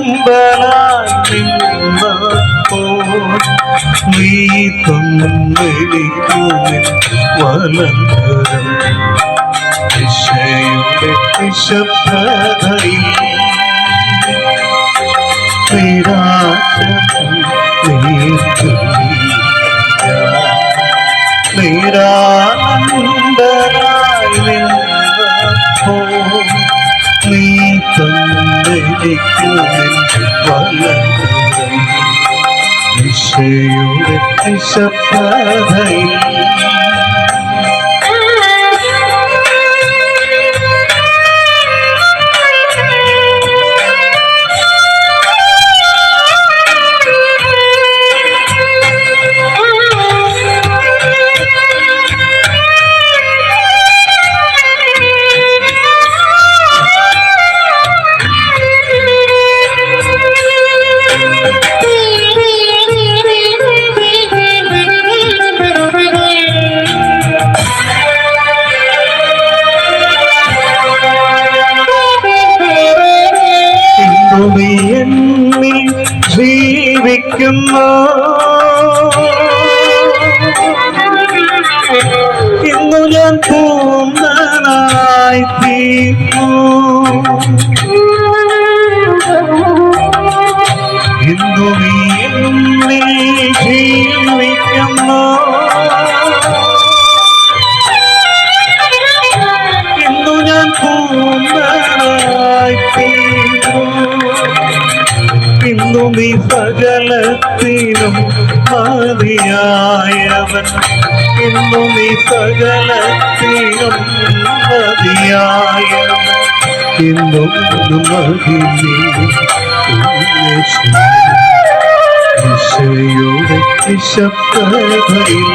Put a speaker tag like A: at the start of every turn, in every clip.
A: പേരാലംബനായി നീ തന്നിരിക്കുമെൻ വലങ്കരം ദിശയുടെ നിശബ്ദതയിൽ നിരാനന്ദനായി നീ തന്നിരിക്കുമെൻ വലങ്കരം ദിശയുടെ നിശബ്ദതയിൽ ജീവിക്കുന്നു ഇന്നു ഞാൻ പൂർണ്ണനായി തീർന്നു ഇന്നു നീ എന്നിൽ ജീവിക്കുന്നു ഇന്നു ഞാൻ പൂർണ്ണനായി തീർന്നു ഇന്നു നീ സകലത്തിനും മതിയായവൻ ഇന്നു നീ സകലത്തിനും മതിയായവൻ ഇന്നും ദിശയുടെ നിശബ്ദതയിൽ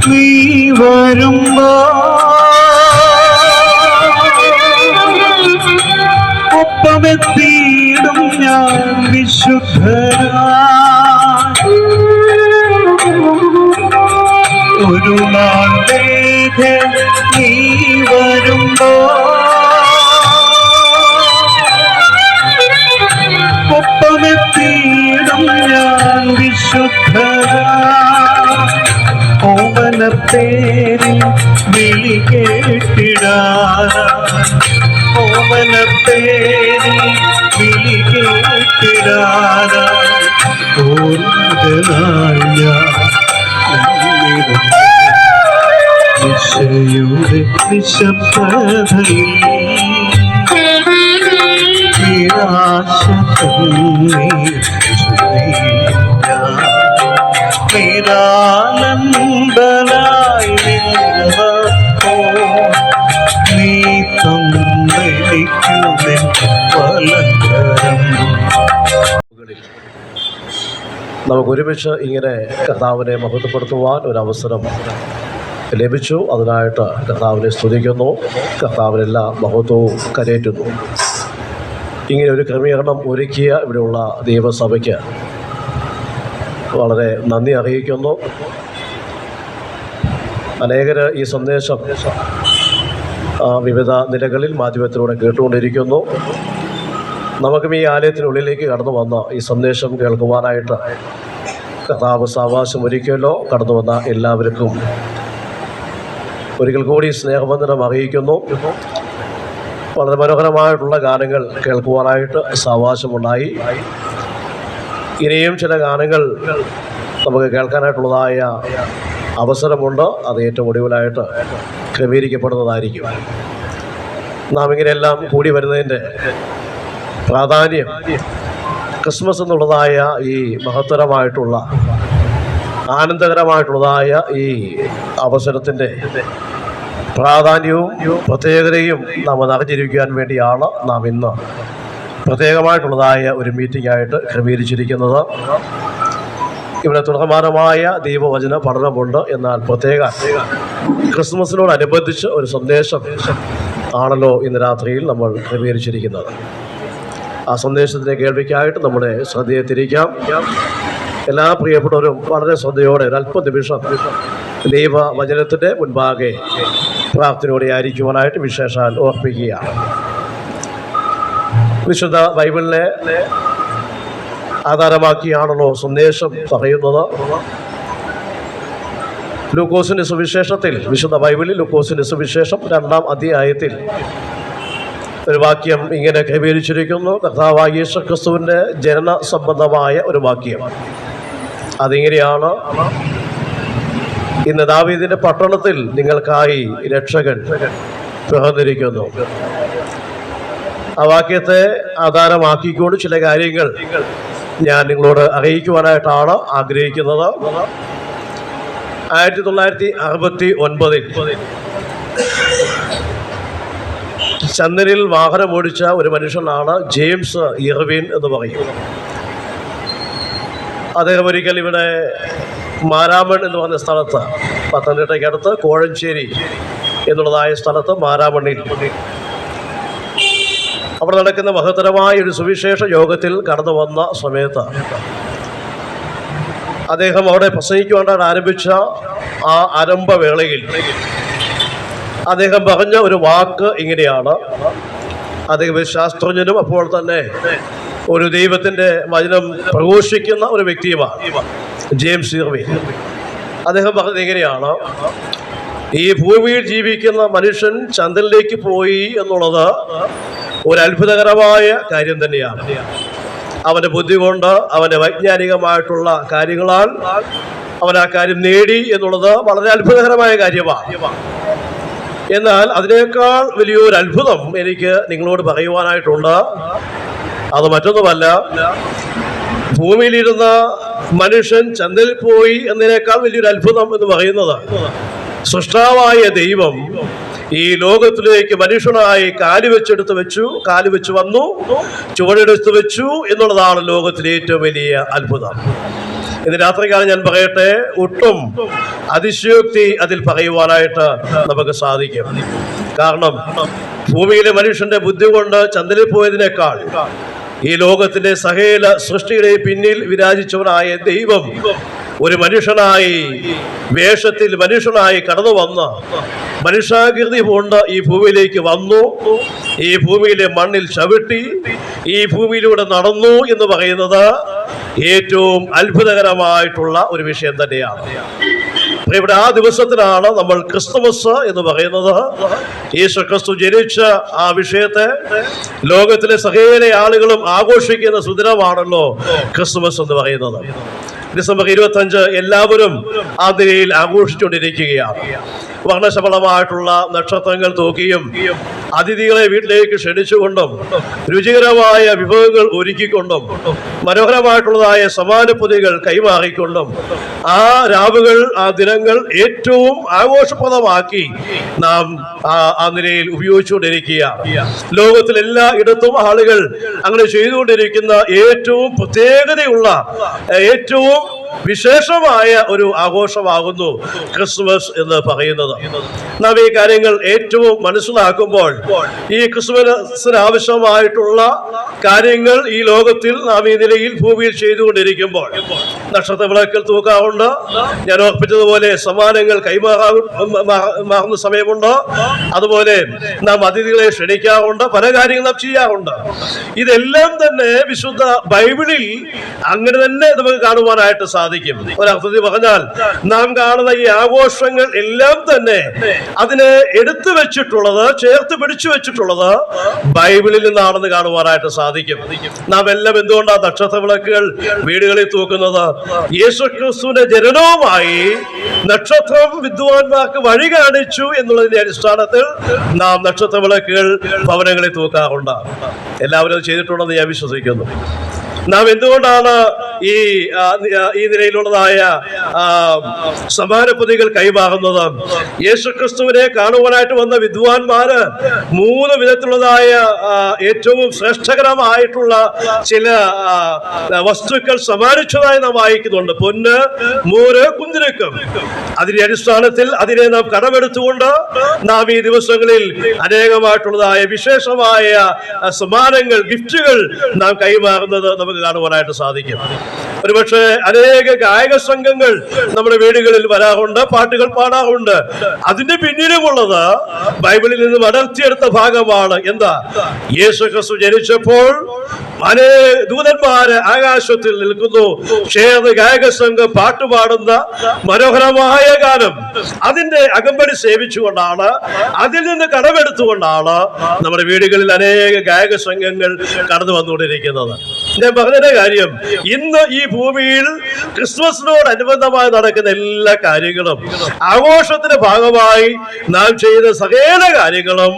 A: നീ വരുമ്പോ ഒപ്പമെത്തിയിടും ഞാൻ വിശുദ്ധനായി ഒരു നാൾ നീ വരുമ്പോ ഒപ്പമെത്തിയിടും ഞാൻ വിശുദ്ധനായി ഓമനത്തേരിൽ വിളി കേട്ടിടാനായി ഓമനത്തേരിൽ വിളി കേട്ടിടാനായി ഓർമ്മനായി ഞാൻ ദിശയുടെ നിശബ്ദതയിൽ നിരാശ നിരാനന്ദനായി നീ തന്നിരിക്കുമെൻ വലങ്കരം.
B: നമുക്ക് ഒരുമിച്ച് ഇങ്ങനെ കർത്താവിനെ മഹത്വപ്പെടുത്തുവാൻ ഒരവസരം ലഭിച്ചു. അതിനായിട്ട് കർത്താവിനെ സ്തുതിക്കുന്നു, കർത്താവിനെല്ലാ മഹത്വവും കരേറ്റുന്നു. ഇങ്ങനെ ഒരു ക്രമീകരണം ഒരുക്കിയ ഇവിടെയുള്ള ദൈവസഭയ്ക്ക് വളരെ നന്ദി അറിയിക്കുന്നു. അനേകർ ഈ സന്ദേശം വിവിധ നിലകളിൽ മാധ്യമത്തിലൂടെ കേട്ടുകൊണ്ടിരിക്കുന്നു. നമുക്കും ഈ ആലയത്തിനുള്ളിലേക്ക് കടന്നു വന്ന ഈ സന്ദേശം കേൾക്കുവാനായിട്ട് കർത്താവ് സാവകാശം ഒരുക്കിയല്ലോ. കടന്നു വന്ന എല്ലാവർക്കും ഒരിക്കൽ കൂടി സ്നേഹവന്ദനം അറിയിക്കുന്നു. വളരെ മനോഹരമായിട്ടുള്ള ഗാനങ്ങൾ കേൾക്കുവാനായിട്ട് സാവകാശമുണ്ടായി. ഇനിയും ചില ഗാനങ്ങൾ നമുക്ക് കേൾക്കാനായിട്ടുള്ളതായ അവസരമുണ്ട്. അത് ഏറ്റവും ഒടുവിലായിട്ട് ക്രമീകരിക്കപ്പെടുന്നതായിരിക്കും. നാം ഇങ്ങനെയെല്ലാം കൂടി വരുന്നതിൻ്റെ പ്രാധാന്യം ക്രിസ്മസ് എന്നുള്ളതായ ഈ മഹത്തരമായിട്ടുള്ള ആനന്ദകരമായിട്ടുള്ളതായ ഈ അവസരത്തിൻ്റെ പ്രാധാന്യവും പ്രത്യേകതയും നാം അറിഞ്ഞിരിക്കാൻ വേണ്ടിയാണ് നാം ഇന്ന് പ്രത്യേകമായിട്ടുള്ളതായ ഒരു മീറ്റിംഗായിട്ട് ക്രമീകരിച്ചിരിക്കുന്നത്. ഇവിടെ തുടർമാനമായ ദൈവവചന പഠനമുണ്ട്. എന്നാൽ പ്രത്യേക ക്രിസ്മസിനോടനുബന്ധിച്ച് ഒരു സന്ദേശം ആണല്ലോ ഇന്ന് രാത്രിയിൽ നമ്മൾ ക്രമീകരിച്ചിരിക്കുന്നത്. ആ സന്ദേശത്തിനെ കേൾവിക്കായിട്ട് നമ്മുടെ ശ്രദ്ധയെ തിരിക്കാം. എല്ലാ പ്രിയപ്പെട്ടവരും വളരെ ശ്രദ്ധയോടെ ഒരല്പ നിമിഷം ദൈവവചനത്തിൻ്റെ മുൻപാകെ പ്രാർത്ഥനയോടെ ആയിരിക്കുവാനായിട്ട് വിശേഷാൽ ഓർപ്പിക്കുകയാണ്. വിശുദ്ധ ബൈബിളിനെ ആധാരമാക്കിയാണല്ലോ സന്ദേശം പറയുന്നത്. ലൂക്കോസിന്റെ സുവിശേഷത്തിൽ, വിശുദ്ധ ബൈബിളിൽ ലൂക്കോസിന്റെ സുവിശേഷം 2-ാം അധ്യായത്തിൽ ഒരു വാക്യം ഇങ്ങനെ ക്രമീകരിച്ചിരിക്കുന്നു. കർത്താവായ യേശു ക്രിസ്തുവിൻ്റെ ജനന സംബന്ധമായ ഒരു വാക്യം. അതിങ്ങനെയാണ്: ഇന്ന് ദാവീദിന്റെ പട്ടണത്തിൽ നിങ്ങൾക്കായി രക്ഷകൻ പിറന്നിരിക്കുന്നു. ആ വാക്യത്തെ ആധാരമാക്കിക്കൊണ്ട് ചില കാര്യങ്ങൾ ഞാൻ നിങ്ങളോട് അറിയിക്കുവാനായിട്ടാണ് ആഗ്രഹിക്കുന്നത്. 1969 ചന്ദ്രനിൽ വാഹനമോടിച്ച ഒരു മനുഷ്യനാണ് ജെയിംസ് ഇർവിൻ എന്ന് പറയും. അദ്ദേഹം ഒരിക്കൽ ഇവിടെ മാരാമൺ എന്ന് പറഞ്ഞ സ്ഥലത്ത്, പത്തനംതിട്ടയ്ക്കടുത്ത് കോഴഞ്ചേരി എന്നുള്ളതായ സ്ഥലത്ത് മാരാമണ്ണിൽ അവിടെ നടക്കുന്ന മഹത്തരമായ ഒരു സുവിശേഷ യോഗത്തിൽ കടന്നു വന്ന സമയത്ത് അദ്ദേഹം അവിടെ പ്രസംഗിക്കുവാൻ ആരംഭിച്ച ആ ആരംഭവേളയിൽ അദ്ദേഹം പറഞ്ഞ ഒരു വാക്ക് ഇങ്ങനെയാണ്. അദ്ദേഹം ശാസ്ത്രജ്ഞനും അപ്പോൾ തന്നെ ഒരു ദൈവത്തിൻ്റെ വചനം പ്രഘോഷിക്കുന്ന ഒരു വ്യക്തിയുമാണ് ജെയിംസ് ഇർവിൻ. അദ്ദേഹം പറഞ്ഞത് ഇങ്ങനെയാണ്: ഈ ഭൂമിയിൽ ജീവിക്കുന്ന മനുഷ്യൻ ചന്ദ്രനിലേക്ക് പോയി എന്നുള്ളത് ഒരു അത്ഭുതകരമായ കാര്യം തന്നെയാണ്. അവൻ്റെ ബുദ്ധി കൊണ്ട്, അവൻ്റെ വൈജ്ഞാനികമായിട്ടുള്ള കാര്യങ്ങളാൽ അവൻ ആ കാര്യം നേടി എന്നുള്ളത് വളരെ അത്ഭുതകരമായ കാര്യമാണ്. എന്നാൽ അതിനേക്കാൾ വലിയൊരു അത്ഭുതം എനിക്ക് നിങ്ങളോട് പറയുവാനായിട്ടുണ്ട്. അത് മറ്റൊന്നുമല്ല, ഭൂമിയിലിരുന്ന മനുഷ്യൻ ചന്ദ്രനിൽ പോയി എന്നതിനേക്കാൾ വലിയൊരു അത്ഭുതം എന്ന് പറയുന്നത് സൃഷ്ടാവായ ദൈവം ഈ ലോകത്തിലേക്ക് മനുഷ്യനായി കാല് വെച്ച് വന്നു, ചുവടെടുത്ത് വെച്ചു എന്നുള്ളതാണ് ലോകത്തിലെ ഏറ്റവും വലിയ അത്ഭുതം. ഇന്ന് രാത്രികാലം ഞാൻ പറയട്ടെ, ഒട്ടും അതിശയോക്തി അതിൽ പറയുവാനായിട്ട് നമുക്ക് സാധിക്കും. കാരണം ഭൂമിയിലെ മനുഷ്യന്റെ ബുദ്ധി കൊണ്ട് ചന്ദ്രനിൽ പോയതിനേക്കാൾ ഈ ലോകത്തിന്റെ സകല സൃഷ്ടിയുടെ പിന്നിൽ വിരാജിച്ചവനായ ദൈവം ഒരു മനുഷ്യനായി വേഷത്തിൽ മനുഷ്യനായി കടന്നു വന്ന മനുഷ്യാകൃതി കൊണ്ട് ഈ ഭൂമിയിലേക്ക് വന്നു, ഈ ഭൂമിയിലെ മണ്ണിൽ ചവിട്ടി, ഈ ഭൂമിയിലൂടെ നടന്നു എന്ന് പറയുന്നത് ഏറ്റവും അത്ഭുതകരമായിട്ടുള്ള ഒരു വിഷയം തന്നെയാണ്. ഇവിടെ ആ ദിവസത്തിനാണ് നമ്മൾ ക്രിസ്തുമസ് എന്ന് പറയുന്നത്. യേശു ക്രിസ്തു ജനിച്ച ആ വിഷയത്തെ ലോകത്തിലെ സകല ആളുകളും ആഘോഷിക്കുന്ന സുദിനമാണല്ലോ ക്രിസ്തുമസ് എന്ന് പറയുന്നത്. ഡിസംബർ 25 എല്ലാവരും ആ ദിനയിൽ ആഘോഷിച്ചുകൊണ്ടിരിക്കുകയാണ്. വർണ്ണശബളമായിട്ടുള്ള നക്ഷത്രങ്ങൾ തൂക്കിയും അതിഥികളെ വീട്ടിലേക്ക് ക്ഷണിച്ചുകൊണ്ടും രുചികരമായ വിഭവങ്ങൾ ഒരുക്കിക്കൊണ്ടും മനോഹരമായിട്ടുള്ളതായ സമ്മാനപ്പൊതികൾ കൈമാറിക്കൊണ്ടും ആ രാവുകൾ, ആ ദിനങ്ങൾ ഏറ്റവും ആഘോഷപ്രദമാക്കി നാം ആ നിലയിൽ ഉപയോഗിച്ചുകൊണ്ടിരിക്കുകയാണ്. ലോകത്തിലെല്ലാ ഇടത്തും ആളുകൾ അങ്ങനെ ചെയ്തുകൊണ്ടിരിക്കുന്ന ഏറ്റവും പ്രത്യേകതയുള്ള, ഏറ്റവും വിശേഷമായ ഒരു ആഘോഷമാകുന്നു ക്രിസ്മസ് എന്ന് പറയുന്നത്. നാം ഈ കാര്യങ്ങൾ ഏറ്റവും മനസ്സിലാക്കുമ്പോൾ ഈ ക്രിസ്മസിന് ആവശ്യമായിട്ടുള്ള കാര്യങ്ങൾ ഈ ലോകത്തിൽ നാം ഈ നിലയിൽ ഭൂമിയിൽ ചെയ്തുകൊണ്ടിരിക്കുമ്പോൾ നക്ഷത്ര വിളക്കിൽ തൂക്കാറുണ്ട്, ഞാൻ ഓർപ്പിച്ചതുപോലെ സമ്മാനങ്ങൾ കൈമാറുന്ന സമയമുണ്ട്, അതുപോലെ നാം അതിഥികളെ ക്ഷണിക്കാറുണ്ട്, പല കാര്യങ്ങൾ നാം ചെയ്യാറുണ്ട്. ഇതെല്ലാം തന്നെ വിശുദ്ധ ബൈബിളിൽ അങ്ങനെ തന്നെ നമുക്ക് കാണുവാനായിട്ട് സാധിക്കും. ഒരർത്ഥത്തിൽ പറഞ്ഞാൽ നാം കാണുന്ന ഈ ആഘോഷങ്ങൾ എല്ലാം തന്നെ അതിനെ എടുത്തു വെച്ചിട്ടുള്ളത്, ചേർത്ത് പിടിച്ചു വെച്ചിട്ടുള്ളത് ബൈബിളിൽ നിന്നാണെന്ന് കാണുവാനായിട്ട് സാധിക്കും. നാം എല്ലാം എന്തുകൊണ്ടാണ് നക്ഷത്ര വിളക്കുകൾ വീടുകളിൽ തൂക്കുന്നത്? യേശുക്രിസ്തുവിന്റെ ജനനവുമായി നക്ഷത്രം വിദ്വാൻമാർക്ക് വഴി കാണിച്ചു എന്നുള്ളതിന്റെ അടിസ്ഥാനത്തിൽ നാം നക്ഷത്ര വിളക്കുകൾ ഭവനങ്ങളിൽ തൂക്കാറുണ്ട്. എല്ലാവരും അത് ചെയ്തിട്ടുണ്ടെന്ന് ഞാൻ വിശ്വസിക്കുന്നു. നാം എന്തുകൊണ്ടാണ് ഈ നിലയിലുള്ളതായ സമ്മാനപ്പൊതികൾ കൈമാറുന്നത്? യേശുക്രിസ്തുവിനെ കാണുവാനായിട്ട് വന്ന വിദ്വാൻമാര് 3 വിധത്തിലുള്ളതായ ഏറ്റവും ശ്രേഷ്ഠകരമായിട്ടുള്ള ചില വസ്തുക്കൾ സമ്മാനിച്ചതായി നാം വായിക്കുന്നുണ്ട്. പൊന്ന്, മൂര്, കുന്തിരുക്കം. അതിന്റെ അടിസ്ഥാനത്തിൽ അതിനെ നാം കടമെടുത്തുകൊണ്ട് നാം ഈ ദിവസങ്ങളിൽ അനേകമായിട്ടുള്ളതായ വിശേഷമായ സമ്മാനങ്ങൾ, ഗിഫ്റ്റുകൾ നാം കൈമാറുന്നത് നമുക്ക് കാണുവാനായിട്ട് സാധിക്കും. ഒരുപക്ഷെ അനേക ഗായക സംഘങ്ങൾ നമ്മുടെ വീടുകളിൽ വരാറുണ്ട്, പാട്ടുകൾ പാടാറുണ്ട്. അതിന്റെ പിന്നിലുമുള്ളത് ബൈബിളിൽ നിന്ന് അടർത്തിയെടുത്ത ഭാഗമാണ്. എന്താ? യേശുക്രിസ്തു ജനിച്ചപ്പോൾ ദൂതന്മാര് ആകാശത്തിൽ നിൽക്കുന്നു, ചേർന്ന് ഗായക സംഘം പാട്ടുപാടുന്ന മനോഹരമായ ഗാനം. അതിന്റെ അകമ്പടി സേവിച്ചുകൊണ്ടാണ്, അതിൽ നിന്ന് കടമെടുത്തുകൊണ്ടാണ് നമ്മുടെ വീടുകളിൽ അനേക ഗായക സംഘങ്ങൾ കടന്നു വന്നുകൊണ്ടിരിക്കുന്നത്. ഞാൻ പറഞ്ഞതിന്റെ കാര്യം, ഇന്ന് ഈ ഭൂമിയിൽ ക്രിസ്മസിനോടനുബന്ധമായി നടക്കുന്ന എല്ലാ കാര്യങ്ങളും, ആഘോഷത്തിന്റെ ഭാഗമായി നാം ചെയ്യുന്ന സകല കാര്യങ്ങളും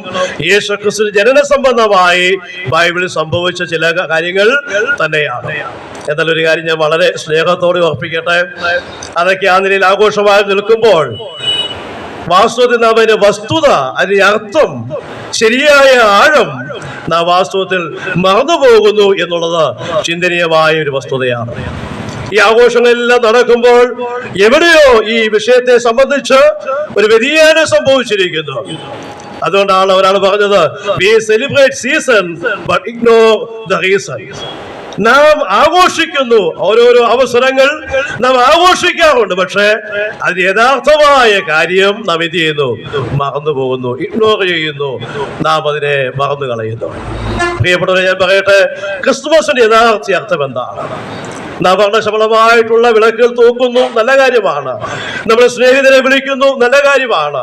B: യേശുക്രിസ്തു ജനന സംബന്ധമായി ബൈബിളിൽ സംഭവിച്ച ചില കാര്യങ്ങൾ തന്നെയാണ്. എന്നാൽ ഒരു കാര്യം ഞാൻ വളരെ സ്നേഹത്തോടെ ഓർപ്പിക്കട്ടെ, അതൊക്കെ ആ നിലയിൽ ആഘോഷമായി നിൽക്കുമ്പോൾ വാസ്തവത്തിൽ നാം അതിന്റെ വസ്തുത, അതിന്റെ അർത്ഥം, ശരിയായ ആഴം നാം വാസ്തവത്തിൽ മറന്നുപോകുന്നു എന്നുള്ളത് ചിന്തനീയമായ ഒരു വസ്തുതയാണ്. ഈ ആഘോഷങ്ങളെല്ലാം നടക്കുമ്പോൾ എവിടെയോ ഈ വിഷയത്തെ സംബന്ധിച്ച് ഒരു വ്യതിയാനം സംഭവിച്ചിരിക്കുന്നു. അതുകൊണ്ടാണ് ഒരാൾ പറഞ്ഞത്, we celebrate season but ignore the reason. നാം ആഘോഷിക്കുന്നു, ഓരോരോ അവസരങ്ങൾ നാം ആഘോഷിക്കാറുണ്ട്, പക്ഷേ അതിന് യഥാർത്ഥമായ കാര്യം നാം എന്ത് ചെയ്യുന്നു? മറന്നു പോകുന്നു, ഇഗ്നോർ ചെയ്യുന്നു, നാം അതിനെ മറന്നു കളയുന്നു. പ്രിയപ്പെട്ടവരെ, ഞാൻ പറയട്ടെ, ക്രിസ്തുമസിന്റെ യഥാർത്ഥ അർത്ഥം എന്താണ്? നാം വർണ്ണശബളമായിട്ടുള്ള വിളക്കുകൾ തൂക്കുന്നു, നല്ല കാര്യമാണ്. നമ്മുടെ സ്നേഹിതരെ വിളിക്കുന്നു, നല്ല കാര്യമാണ്.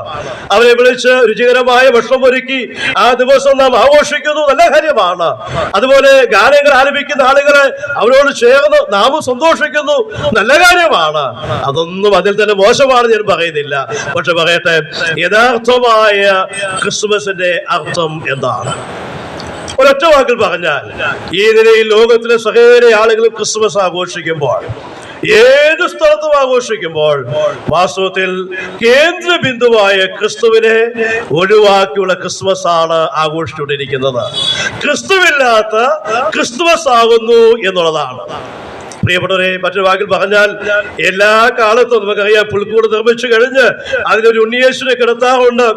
B: അവരെ വിളിച്ച് രുചികരമായ ഭക്ഷണം ഒരുക്കി ആ ദിവസം നാം ആഘോഷിക്കുന്നു, നല്ല കാര്യമാണ്. അതുപോലെ ഗാനങ്ങൾ ആലപിക്കുന്ന ആളുകളെ അവരോട് ചേർന്ന് നാമും സന്തോഷിക്കുന്നു, നല്ല കാര്യമാണ്. അതൊന്നും അതിൽ തന്നെ മോശമാണ് ഞാൻ പറയുന്നില്ല. പക്ഷെ പറയട്ടെ, യഥാർത്ഥമായ ക്രിസ്മസിന്റെ അർത്ഥം എന്താണ്? ഒരൊറ്റ വാക്കിൽ പറഞ്ഞാൽ, ഈ നിലയിൽ ലോകത്തിലെ സകല ആളുകളും ക്രിസ്മസ് ആഘോഷിക്കുമ്പോൾ, ഏത് സ്ഥലത്തും ആഘോഷിക്കുമ്പോൾ, വാസ്തവത്തിൽ കേന്ദ്ര ബിന്ദുവായ ക്രിസ്തുവിനെ ഒഴിവാക്കിയുള്ള ക്രിസ്മസ് ആണ് ആഘോഷിച്ചുകൊണ്ടിരിക്കുന്നത്. ക്രിസ്തുവില്ലാത്ത ക്രിസ്തുമസ് ആകുന്നു എന്നുള്ളതാണ്. പ്രിയപ്പെട്ടവരെ, മറ്റൊരു വാക്കിൽ പറഞ്ഞാൽ, എല്ലാ കാലത്തും നമുക്കറിയാം, പുൽക്കൂട് നിർമ്മിച്ചു കഴിഞ്ഞ് അതിലൊരു ഉണ്ണിയേശുവിനെ കിടത്താറുണ്ട്.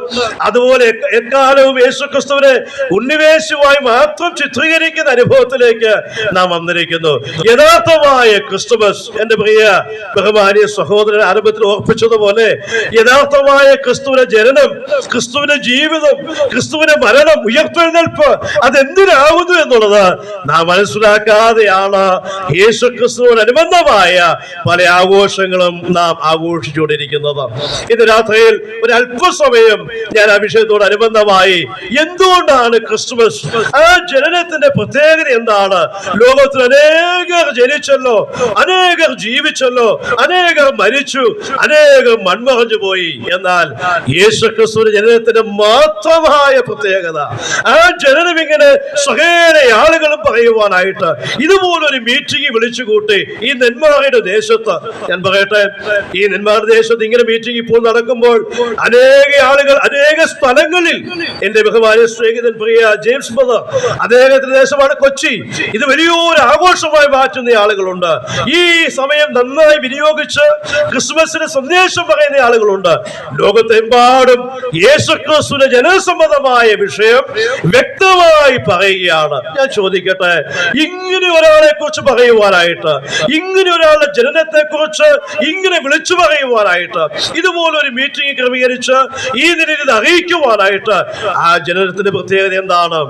B: അതുപോലെ എക്കാലവും യേശുക്രിസ്തുവിനെ ഉണ്ണിവേശുവായി മാത്രം ചിത്രീകരിക്കുന്ന അനുഭവത്തിലേക്ക് നാം വന്നിരിക്കുന്നു. യഥാർത്ഥമായ ക്രിസ്തുമസ്, എന്റെ പ്രിയ ബഹുമാനിയ സഹോദരൻ ആരംഭത്തിൽ ഓർപ്പിച്ചതുപോലെ, യഥാർത്ഥമായ ക്രിസ്തുവിന്റെ ജനനം, ക്രിസ്തുവിന്റെ ജീവിതം, ക്രിസ്തുവിന്റെ മരണം, ഉയർത്തെഴുന്നേൽപ്പ്, അതെന്തിനാകുന്നു എന്നുള്ളത് നാം മനസ്സിലാക്കാതെയാണ് യേശുക്രിസ്തുവിനോടനുബന്ധമായ പല ആഘോഷങ്ങളും നാം ആഘോഷിച്ചുകൊണ്ടിരിക്കുന്നത്. ഇന്ന് രാത്രിയിൽ ഒരു അല്പസമയം ഞാൻ ആ വിഷയത്തോട് അനുബന്ധമായി എന്തുകൊണ്ടാണ് ക്രിസ്തുമസ്, ആ ജനനത്തിന്റെ പ്രത്യേകത എന്താണ്? ലോകത്തിൽ അനേകർ ജനിച്ചല്ലോ, അനേകർ ജീവിച്ചല്ലോ, അനേകർ മരിച്ചു, അനേകർ മൺമറഞ്ഞു പോയി. എന്നാൽ യേശുക്രിസ്തുവിന്റെ ജനനത്തിന്റെ മാത്രമായ പ്രത്യേകത, ആ ജനനം ഇങ്ങനെ സകല ആളുകളും പറയുവാനായിട്ട് ഇതുപോലൊരു മീറ്റിംഗ് വിളിച്ചുകൂട്ടി ഈ നെന്മാറയുടെ ദേശത്ത്, ഞാൻ പറയട്ടെ, ഈ നെന്മാറ ദേശത്ത് ഇങ്ങനെ മീറ്റിംഗ് ഇപ്പോൾ നടക്കുമ്പോൾ അനേക ആളുകൾ അനേക സ്ഥലങ്ങളിൽ, എന്റെ ബഹുമാനിയ സ്നേഹിതൻ പ്രിയ ജെയിംസ് ബ്രദർ, അദ്ദേഹത്തിന്റെ ദേശമാണ് കൊച്ചി, ഇത് വലിയൊരു ആഘോഷമായി മാറ്റുന്ന ആളുകളുണ്ട്. ഈ സമയം നന്നായി വിനിയോഗിച്ച് ക്രിസ്മസിന് സന്ദേശം പറയുന്ന ആളുകളുണ്ട്. ലോകത്തെമ്പാടും യേശുക്രിസ്തുവിന്റെ ജനസംബന്ധമായ വിഷയം വ്യക്തമായി പറയുകയാണ്. ഞാൻ ചോദിക്കട്ടെ, ഇങ്ങനെ ഒരാളെ കുറിച്ച് പറയുവാനായിട്ട് പറയുവാനായിട്ട്, ഇങ്ങനെ ഒരാളുടെ ജനനത്തെ കുറിച്ച് ഇങ്ങനെ വിളിച്ചു പറയുവാനായിട്ട്, ഇതുപോലൊരു മീറ്റിംഗ് ക്രമീകരിച്ച് ഈ നിലയിൽ ഇത് അറിയിക്കുവാനായിട്ട് ആ ജനനത്തിന്റെ പ്രത്യേകത എന്താണ്?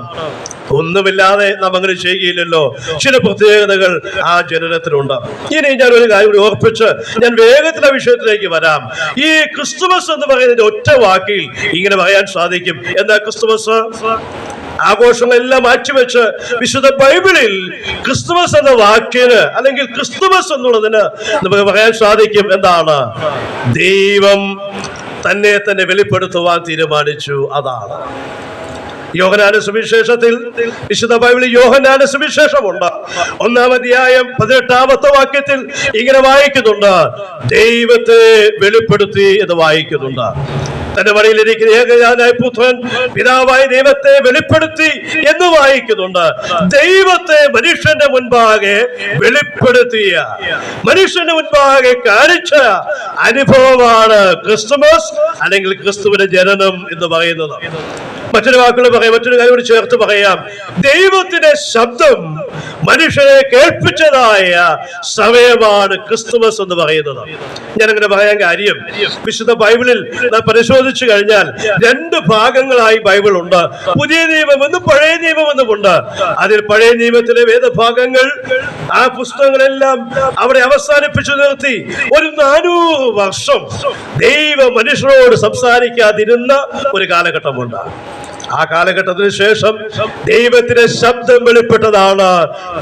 B: ഒന്നുമില്ലാതെ നാം അങ്ങനെ ചെയ്യുകയില്ലല്ലോ. ചില പ്രത്യേകതകൾ ആ ജനനത്തിനുണ്ട്. ഇനി ഞാൻ ഒരു കാര്യം കൂടി ഓർപ്പിച്ച് ഞാൻ വേഗത്തിലെ വിഷയത്തിലേക്ക് വരാം. ഈ ക്രിസ്തുമസ് എന്ന് പറയുന്നതിന്റെ ഒറ്റ വാക്കിൽ ഇങ്ങനെ പറയാൻ സാധിക്കും. എന്താ ക്രിസ്തുമസ്? ആഘോഷങ്ങളെല്ലാം മാറ്റിവെച്ച് വിശുദ്ധ ബൈബിളിൽ ക്രിസ്തുമസ് എന്ന വാക്കിന് അല്ലെങ്കിൽ ക്രിസ്തുമസ് എന്നുള്ളതിന് നമുക്ക് പറയാൻ സാധിക്കും എന്താണ്? ദൈവം തന്നെ തന്നെ വെളിപ്പെടുത്തുവാൻ തീരുമാനിച്ചു. അതാണ് യോഹന്നാന്റെ സുവിശേഷത്തിൽ, വിശുദ്ധ ബൈബിളിൽ യോഹന്നാന്റെ സുവിശേഷമുണ്ട്. 1-ാം അധ്യായം 18-ാമത്തെ വാക്യത്തിൽ ഇങ്ങനെ വായിക്കുന്നുണ്ട്, ദൈവത്തെ വെളിപ്പെടുത്തി എന്ന് വായിക്കുന്നുണ്ട്. തന്റെ വഴിയിലിരിക്കുന്ന ഏകജാതനായ പുത്രൻ പിതാവായ ദൈവത്തെ വെളിപ്പെടുത്തി എന്ന് വായിക്കുന്നുണ്ട്. ദൈവത്തെ മനുഷ്യന്റെ മുൻപാകെ വെളിപ്പെടുത്തിയ, മനുഷ്യന്റെ മുൻപാകെ കാണിച്ച അനുഭവമാണ് ക്രിസ്തുമസ് അല്ലെങ്കിൽ ക്രിസ്തുവിന്റെ ജനനം എന്ന് പറയുന്നത്. മറ്റൊരു വാക്കുകൾ പറയാം, മറ്റൊരു കാര്യം കൂടി ചേർത്ത് പറയാം. ദൈവത്തിന്റെ ശബ്ദം മനുഷ്യരെ കേൾപ്പിച്ചതായ സമയമാണ് ക്രിസ്തുമസ് എന്ന് പറയുന്നത്. ഞാനങ്ങനെ പറയാൻ കാര്യം, വിശുദ്ധ ബൈബിളിൽ നാം പരിശോധിച്ചു കഴിഞ്ഞാൽ 2 ഭാഗങ്ങളായി ബൈബിൾ ഉണ്ട്. പുതിയ നിയമമെന്നും പഴയ നിയമമെന്നുമുണ്ട്. അതിൽ പഴയ നിയമത്തിലെ വേദഭാഗങ്ങൾ, ആ പുസ്തകങ്ങളെല്ലാം അവിടെ അവസാനിപ്പിച്ചു നിർത്തി ഒരു 400 വർഷം ദൈവ മനുഷ്യരോട് സംസാരിക്കാതിരുന്ന ഒരു കാലഘട്ടമുണ്ട്. ആ കാലഘട്ടത്തിന് ശേഷം ദൈവത്തിന്റെ ശബ്ദം വെളിപ്പെട്ടതാണ്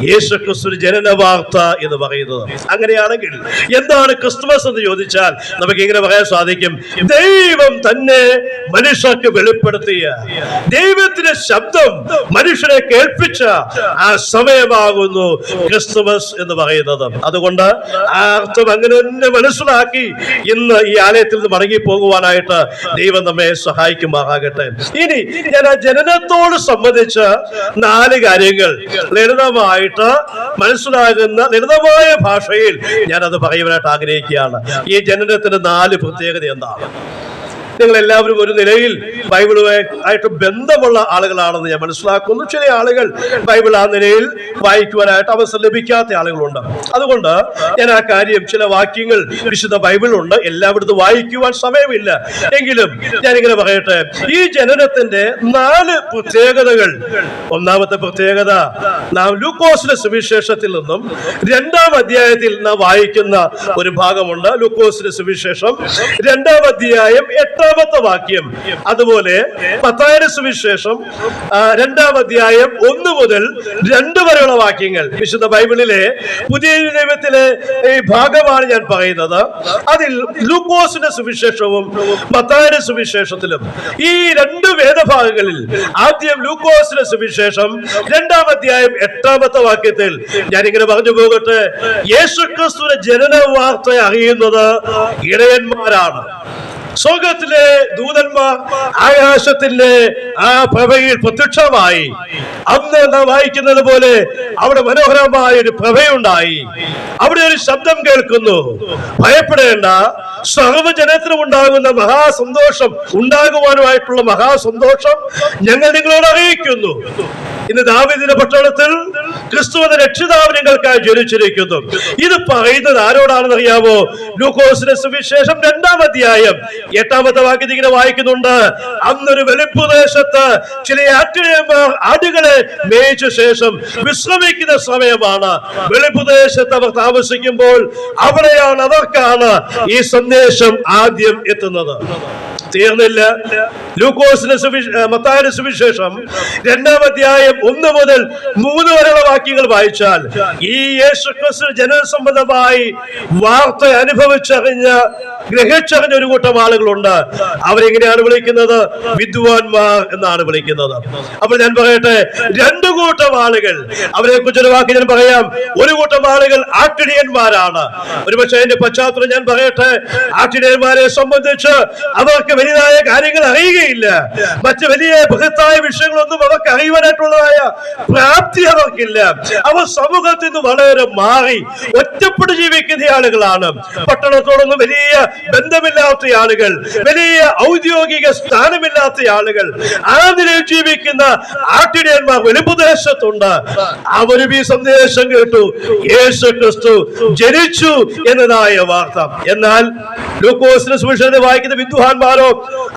B: യേശുക്രിസ്തു ജനന വാർത്ത എന്ന് പറയുന്നത്. അങ്ങനെയാണെങ്കിൽ എന്താണ് ക്രിസ്തുമസ് എന്ന് ചോദിച്ചാൽ നമുക്ക് ഇങ്ങനെ പറയാൻ സാധിക്കും, ദൈവം തന്നെ മനുഷ്യർക്ക് വെളിപ്പെടുത്തിയ, ദൈവത്തിന്റെ ശബ്ദം മനുഷ്യരെ കേൾപ്പിച്ച ആ സമയമാകുന്നു ക്രിസ്തുമസ് എന്ന് പറയുന്നത്. അതുകൊണ്ട് ആ അർത്ഥം അങ്ങനെ തന്നെ മനസ്സിലാക്കി ഇന്ന് ഈ ആലയത്തിൽ നിന്ന് മടങ്ങി പോകുവാനായിട്ട് ദൈവം നമ്മെ സഹായിക്കുമാറാകട്ടെ. ഇനി ഞാൻ ആ ജനനത്തോട് സംബന്ധിച്ച 4 കാര്യങ്ങൾ ലളിതമായിട്ട് മനസ്സിലാകുന്ന ലളിതമായ ഭാഷയിൽ ഞാൻ അത് പറയുവാനായിട്ട് ആഗ്രഹിക്കുകയാണ്. ഈ ജനനത്തിന് 4 പ്രത്യേകത എന്താണ്? നിങ്ങൾ എല്ലാവരും ഒരു നിലയിൽ ബൈബിളുമായിട്ട് ബന്ധമുള്ള ആളുകളാണെന്ന് ഞാൻ മനസ്സിലാക്കുന്നു. ചില ആളുകൾ ബൈബിൾ ആ നിലയിൽ വായിക്കുവാനായിട്ട് അവസരം ലഭിക്കാത്ത ആളുകളുണ്ട്. അതുകൊണ്ട് ഞാൻ ആ കാര്യം, ചില വാക്യങ്ങൾ വിശുദ്ധ ബൈബിളുണ്ട്, എല്ലായിടത്തും വായിക്കുവാൻ സമയമില്ല. എങ്കിലും ഞാനിങ്ങനെ പറയട്ടെ, ഈ ജനനത്തിന്റെ 4 പ്രത്യേകതകൾ. 1-ാമത്തെ പ്രത്യേകത, നാം ലൂക്കോസിന്റെ സുവിശേഷത്തിൽ നിന്നും 2-ാം അധ്യായത്തിൽ നാം വായിക്കുന്ന ഒരു ഭാഗമുണ്ട്. ലൂക്കോസിന്റെ സുവിശേഷം 2-ാം അധ്യായം 8-ാമത്തെ വാക്യം. അതുപോലെ മത്തായിയുടെ സുവിശേഷം 2-ാം അധ്യായം 1 മുതൽ 2 വരെയുള്ള വാക്യങ്ങൾ. വിശുദ്ധ ബൈബിളിലെ പുതിയ നിയമത്തിലെ ഈ ഭാഗമാണ് ഞാൻ പറയുന്നത്. അതിൽ ലൂക്കോസിന്റെ സുവിശേഷവും മത്തായിയുടെ സുവിശേഷത്തിലും ഈ 2 വേദഭാഗങ്ങളിൽ ആദ്യം ലൂക്കോസിന്റെ സുവിശേഷം 2-ാം അധ്യായം 8-ാമത്തെ വാക്യത്തിൽ ഞാനിങ്ങനെ പറഞ്ഞു പോകട്ടെ, യേശുക്രിസ്തുവിന്റെ ജനന വാർത്ത അറിയുന്നത് ഇടയന്മാരാണ്. സ്വർഗത്തിലെ ദൂതന്മാർ ആകാശത്തിന്റെ ആ പ്രഭയിൽ പ്രത്യക്ഷമായി. അന്ന് നാം വായിക്കുന്നത് പോലെ അവിടെ മനോഹരമായ ഒരു പ്രഭയുണ്ടായി. അവിടെ ഒരു ശബ്ദം കേൾക്കുന്നു, ഭയപ്പെടേണ്ട, സർവ്വജനത്തിനും ഉണ്ടാകുന്ന മഹാസന്തോഷം, ഉണ്ടാകുവാനുമായിട്ടുള്ള മഹാസന്തോഷം ഞങ്ങൾ നിങ്ങളോട് അറിയിക്കുന്നു. ഇന്ന് ദാവീദിന്റെ പട്ടണത്തിൽ ക്രിസ്തു എന്ന രക്ഷിതാവ് നിങ്ങൾക്കായി ജനിച്ചിരിക്കുന്നു. ഇത് പറയുന്നത് ആരോടാണെന്ന് അറിയാമോ? ലൂക്കോസിന്റെ സുവിശേഷം 2-ാം അധ്യായം 8-ാമത്തെ വാക്യത്തിൽ ഇങ്ങനെ വായിക്കുന്നുണ്ട്, അന്നൊരു വെളിപ്രദേശത്ത് ചില ആട്ടിടയന്മാർ ആടുകളെ മേയിച്ച ശേഷം വിശ്രമിക്കുന്ന സമയമാണ്. വെളിപ്രദേശത്ത് അവർ താമസിക്കുമ്പോൾ അവിടെയാണ്, അവർക്കാണ് ഈ സന്ദേശം ആദ്യം എത്തുന്നത്. തീർന്നില്ല. ലൂക്കോസിന്റെ മത്തായിയുടെ സുവിശേഷം 2-ാം അധ്യായം 1 മുതൽ 3 വരെയുള്ള വാക്യങ്ങൾ വായിച്ചാൽ ഈ യേശുക്രിസ്തു ജനന സംബന്ധമായി വാർത്ത ഗ്രഹിച്ചറിഞ്ഞ ഒരു കൂട്ടം ആളുകളുണ്ട്. അവരെങ്ങനെയാണ് വിളിക്കുന്നത്? വിദ്വാൻമാർ എന്നാണ് വിളിക്കുന്നത്. അപ്പോൾ ഞാൻ പറയട്ടെ, 2 കൂട്ടം ആളുകൾ, അവരെ കുറിച്ചൊരു വാക്ക് ഞാൻ പറയാം. ഒരു കൂട്ടം ആളുകൾ ആട്ടിടയന്മാരാണ്. ഒരുപക്ഷെ അതിന്റെ പശ്ചാത്തലം ഞാൻ പറയട്ടെ. ആട്ടിടയന്മാരെ സംബന്ധിച്ച് അവർക്ക് വലിയതായ കാര്യങ്ങൾ അറിയുകയില്ല. മറ്റ് വലിയ ബൃഹത്തായ വിഷയങ്ങളൊന്നും അവർക്ക് അറിയുവാനായിട്ടുള്ളതായ പ്രാപ്തി അവർക്കില്ല. അവർ സമൂഹത്തിൽ നിന്ന് വളരെ മാറി ഒറ്റപ്പെട്ട് ജീവിക്കുന്ന ആളുകളാണ്. പട്ടണത്തോടൊന്നും വലിയ ബന്ധമില്ലാത്ത ആളുകൾ, വലിയ ഔദ്യോഗിക സ്ഥാനമില്ലാത്ത ആളുകൾ, ആ നിലയിൽ ജീവിക്കുന്ന ആട്ടിടയന്മാർ വെളിപ്രദേശത്തുണ്ട്. അവരും ഈ സന്ദേശം കേട്ടു, യേശു ക്രിസ്തു ജനിച്ചു എന്നതായ വാർത്ത. എന്നാൽ ലൂക്കോസിന്റെ സുവിശേഷത്തിൽ വായിക്കുന്ന വിദ്വാൻമാരോ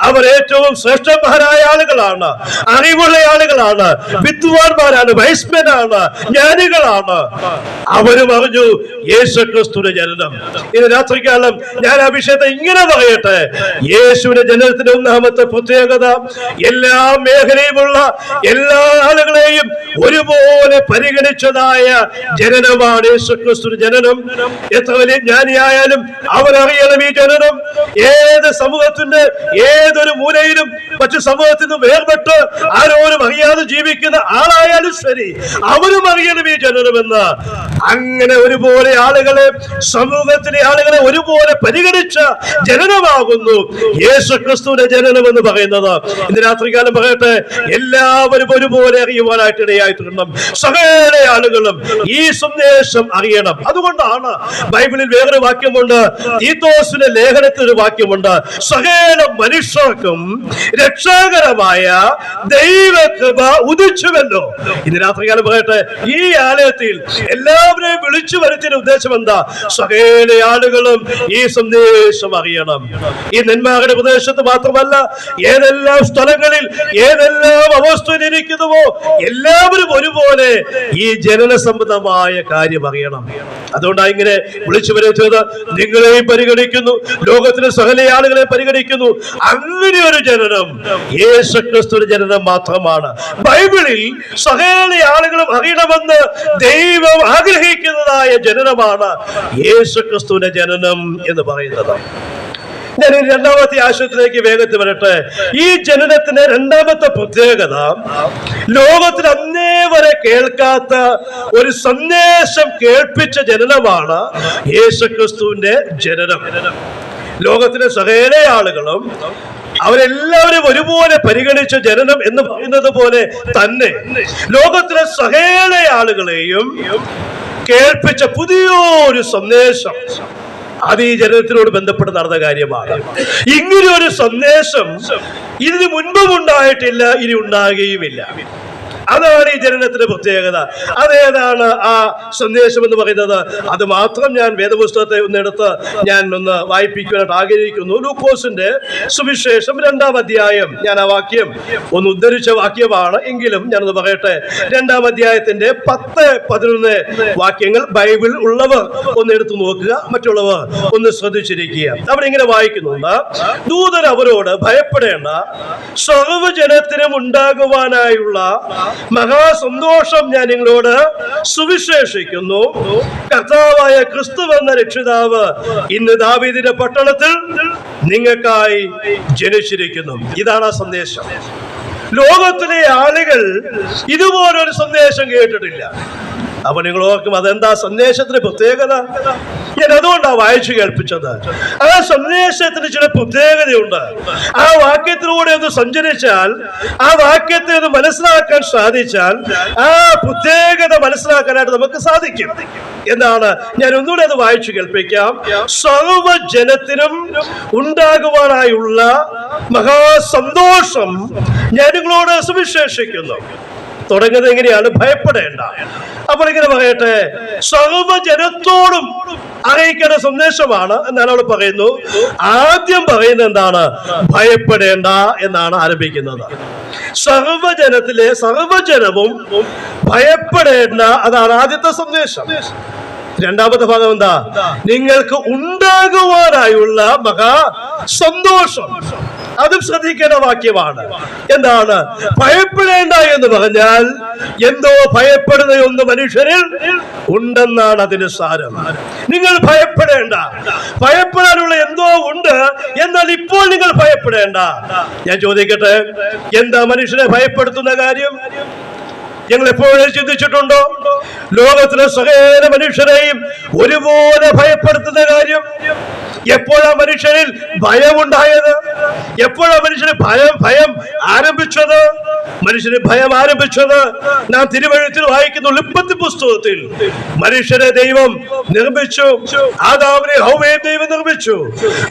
B: അവർ ഏറ്റവും ശ്രേഷ്ഠന്മാരായ ആളുകളാണ്, അറിവുള്ള ആളുകളാണ്, വിദ്വാൻമാരാണ്, വൈസ്മനാണ്, ജ്ഞാനികളാണ്. അവരും അറിഞ്ഞു യേശു ക്രിസ്തുവിന്റെ ജനനം. ഇന്ന് രാത്രികാലം ഞാൻ ആ വിഷയത്തെ ഇങ്ങനെ പറയട്ടെ. യേശുവിന്റെ ജനനത്തിന്റെ ഒന്നാമത്തെ പ്രത്യേകത, എല്ലാ മേഖലയുമുള്ള എല്ലാ ആളുകളെയും ഒരുപോലെ പരിഗണിച്ചതായ ജനനമാണ് യേശു ക്രിസ്തുവിന്റെ ജനനം. എത്ര വലിയ ജ്ഞാനിയായാലും അവരറിയണം ഈ ജനനം. ഏത് സമൂഹത്തിന്റെ ഏതൊരു മൂലയിലും മറ്റു സമൂഹത്തിൽ നിന്ന് വേർപെട്ട് ആരോരും അറിയാതെ ജീവിക്കുന്ന ആളായാലും ശരി, അവരും അറിയണം ഈ ജനനമെന്ന്. അങ്ങനെ ഒരുപോലെ ആളുകളെ, സമൂഹത്തിലെ ആളുകളെ ഒരുപോലെ പരിഗണിച്ച ജനനമാകുന്നു യേശു ക്രിസ്തുവിന്റെ ജനനം എന്ന് പറയുന്നത്. ഇന്ന് രാത്രികാലം പറയട്ടെ, എല്ലാവരും ഒരുപോലെ അറിയുവാനായിട്ട് ഇടയായിട്ടുണ്ട്. സകല ആളുകളും ഈ സന്ദേശം അറിയണം. അതുകൊണ്ടാണ് ബൈബിളിൽ വേറൊരു വാക്യമുണ്ട്, തീത്തോസിന്റെ ലേഖനത്തിൽ ഒരു വാക്യമുണ്ട്, സകല മനുഷ്യർക്കും രക്ഷാകരമായ ദൈവകൃപ ഉദിച്ചുവല്ലോ. ഇന്ന് രാത്രികാലം പറയട്ടെ, ഈ ആലയത്തിൽ എല്ലാവരെയും വിളിച്ചു വരുത്തിയ ഉദ്ദേശം എന്താ? സകല ആളുകളും ഈ സന്ദേശം അറിയണം. ഈ നെന്മാരുടെ പ്രദേശത്ത് മാത്രമല്ല, ഏതെല്ലാം സ്ഥലങ്ങളിൽ ഏതെല്ലാം അവസ്ഥയിൽ ഇരിക്കുന്നുവോ എല്ലാവരും ഒരുപോലെ ഈ ജനന സംബന്ധമായ കാര്യം അറിയണം. അതുകൊണ്ടാണ് ഇങ്ങനെ വിളിച്ചു വരുത്തിയത്. നിങ്ങളെയും പരിഗണിക്കുന്നു, ലോകത്തിലെ സകല ആളുകളെ പരിഗണിക്കുന്നു. അങ്ങനെ ഒരു ജനനം യേശു ക്രിസ്തുവിന്റെ ജനനം മാത്രമാണ്. ബൈബിളിൽ സകല ആളുകളും അറിയണമെന്ന് ദൈവം ആഗ്രഹിക്കുന്നതായ ജനനമാണ് യേശു ക്രിസ്തുവിന്റെ ജനനം എന്ന് പറയുന്നത്. ഞാൻ രണ്ടാമത്തെ ആശയത്തിലേക്ക് വേഗത്തിൽ വരട്ടെ. ഈ ജനനത്തിന് രണ്ടാമത്തെ പ്രത്യേകത, ലോകത്തിൽ അന്നേ വരെ കേൾക്കാത്ത ഒരു സന്ദേശം കേൾപ്പിച്ച ജനനമാണ് യേശുക്രിസ്തുവിന്റെ ജനനം. ലോകത്തിലെ സകല ആളുകളും അവരെല്ലാവരും ഒരുപോലെ പരിഗണിച്ച ജനനം എന്ന് പറയുന്നത് പോലെ തന്നെ ലോകത്തിലെ സകല ആളുകളെയും കേൾപ്പിച്ച പുതിയൊരു സന്ദേശം, അത് ഈ ജനനത്തിനോട് ബന്ധപ്പെട്ട് നടന്ന കാര്യമാണ്. ഇങ്ങനെ ഒരു സന്ദേശം ഇതിനു മുൻപും ഉണ്ടായിട്ടില്ല, ഇനി ഉണ്ടാകുകയുമില്ല. അതാണ് ഈ ജനനത്തിന്റെ പ്രത്യേകത. അതേതാണ് ആ സന്ദേശം എന്ന് പറയുന്നത്? അത് മാത്രം ഞാൻ വേദപുസ്തകത്തെ ഒന്നെടുത്ത് ഞാൻ ഒന്ന് വായിപ്പിക്കുവാനായിട്ട് ആഗ്രഹിക്കുന്നു. ലൂക്കോസിന്റെ സുവിശേഷം 2-ാം അധ്യായം, ഞാൻ ആ വാക്യം ഒന്ന് ഉദ്ധരിച്ച വാക്യമാണ്, എങ്കിലും ഞാനൊന്ന് പറയട്ടെ. 2-ാം അധ്യായത്തിന്റെ 10-11 വാക്യങ്ങൾ ബൈബിൾ ഉള്ളവർ ഒന്ന് എടുത്തു നോക്കുക, മറ്റുള്ളവർ ഒന്ന് ശ്രദ്ധിച്ചിരിക്കുക. അവിടെ ഇങ്ങനെ വായിക്കുന്നുണ്ട്, ദൂതൻ അവരോട് ഭയപ്പെടേണ്ട, സർവ്വജനത്തിനും ഉണ്ടാകുവാനായുള്ള മഹാസന്തോഷം ഞാൻ നിങ്ങളോട് സുവിശേഷിക്കുന്നു. കർത്താവായ ക്രിസ്തു എന്ന രക്ഷിതാവ് ഇന്ന് ദാവീദിന്റെ പട്ടണത്തിൽ നിങ്ങൾക്കായി ജനിച്ചിരിക്കുന്നു. ഇതാണ് ആ സന്ദേശം. ലോകത്തിലെ ആളുകൾ ഇതുപോലൊരു സന്ദേശം കേട്ടിട്ടില്ല. അപ്പൊ നിങ്ങൾ ഓർക്കും, അതെന്താ സന്ദേശത്തിന്റെ പ്രത്യേകത? ഞാൻ അതുകൊണ്ടാണ് വായിച്ചു കേൾപ്പിച്ചത്. ആ സന്ദേശത്തിന് ചില പ്രത്യേകതയുണ്ട്. ആ വാക്യത്തിലൂടെ ഒന്ന് സഞ്ചരിച്ചാൽ, ആ വാക്യത്തെ ഒന്ന് മനസ്സിലാക്കാൻ സാധിച്ചാൽ, ആ പ്രത്യേകത മനസ്സിലാക്കാനായിട്ട് നമുക്ക് സാധിക്കും. എന്താണ്? ഞാൻ ഒന്നുകൂടെ അത് വായിച്ചു കേൾപ്പിക്കാം. സർവ്വജനത്തിനും ഉണ്ടാകുവാനായുള്ള മഹാസന്തോഷം ഞാൻ നിങ്ങളോട് സുവിശേഷിക്കുന്നു. തുടങ്ങുന്നത് എങ്ങനെയാണ്? ഭയപ്പെടേണ്ട. അപ്പോൾ ഇങ്ങനെ പറയട്ടെ, സർവ്വജനത്തോടും അറിയിക്കേണ്ട സന്ദേശമാണ് എന്നാണ് അവൾ പറയുന്നു. ആദ്യം പറയുന്നത് എന്താണ്? ഭയപ്പെടേണ്ട എന്നാണ് ആരംഭിക്കുന്നത്. സർവ്വജനത്തിലെ സർവ്വജനവും ഭയപ്പെടേണ്ട, അതാണ് ആദ്യത്തെ സന്ദേശം. രണ്ടാമത്തെ ഭാഗം എന്താ? നിങ്ങൾക്ക് ഉണ്ടാകുവാനായുള്ള മഹാ സന്തോഷം. അതും ശ്രദ്ധിക്കേണ്ട വാക്യമാണ്. എന്താണ്? ഭയപ്പെടേണ്ട എന്ന് പറഞ്ഞാൽ എന്തോ ഭയപ്പെടുന്ന ഒന്ന് മനുഷ്യരിൽ ഉണ്ടെന്നാണ് അതിന് സാരം. നിങ്ങൾ ഭയപ്പെടേണ്ട, ഭയപ്പെടാനുള്ള എന്തോ ഉണ്ട്, എന്നാൽ ഇപ്പോൾ നിങ്ങൾ ഭയപ്പെടേണ്ട. ഞാൻ ചോദിക്കട്ടെ, എന്താ മനുഷ്യനെ ഭയപ്പെടുത്തുന്ന കാര്യം? ഞങ്ങൾ എപ്പോഴും ചിന്തിച്ചിട്ടുണ്ടോ? ലോകത്തിലെ സകല മനുഷ്യരെയും ഒരുപോലെ ഭയപ്പെടുത്തുന്ന കാര്യം എപ്പോഴാ മനുഷ്യരിൽ ഭയമുണ്ടായത്? എപ്പോഴാ മനുഷ്യന് ഭയം ആരംഭിച്ചത്? മനുഷ്യന് ഭയം ആരംഭിച്ചത് നാം തിരുവഴുത്തിൽ വായിക്കുന്ന ഉൽപ്പത്തി പുസ്തകത്തിൽ മനുഷ്യരെ ദൈവം നിർമ്മിച്ചു. ആദാമിനെ ഹവ്വയെ ദൈവം നിർമ്മിച്ചു.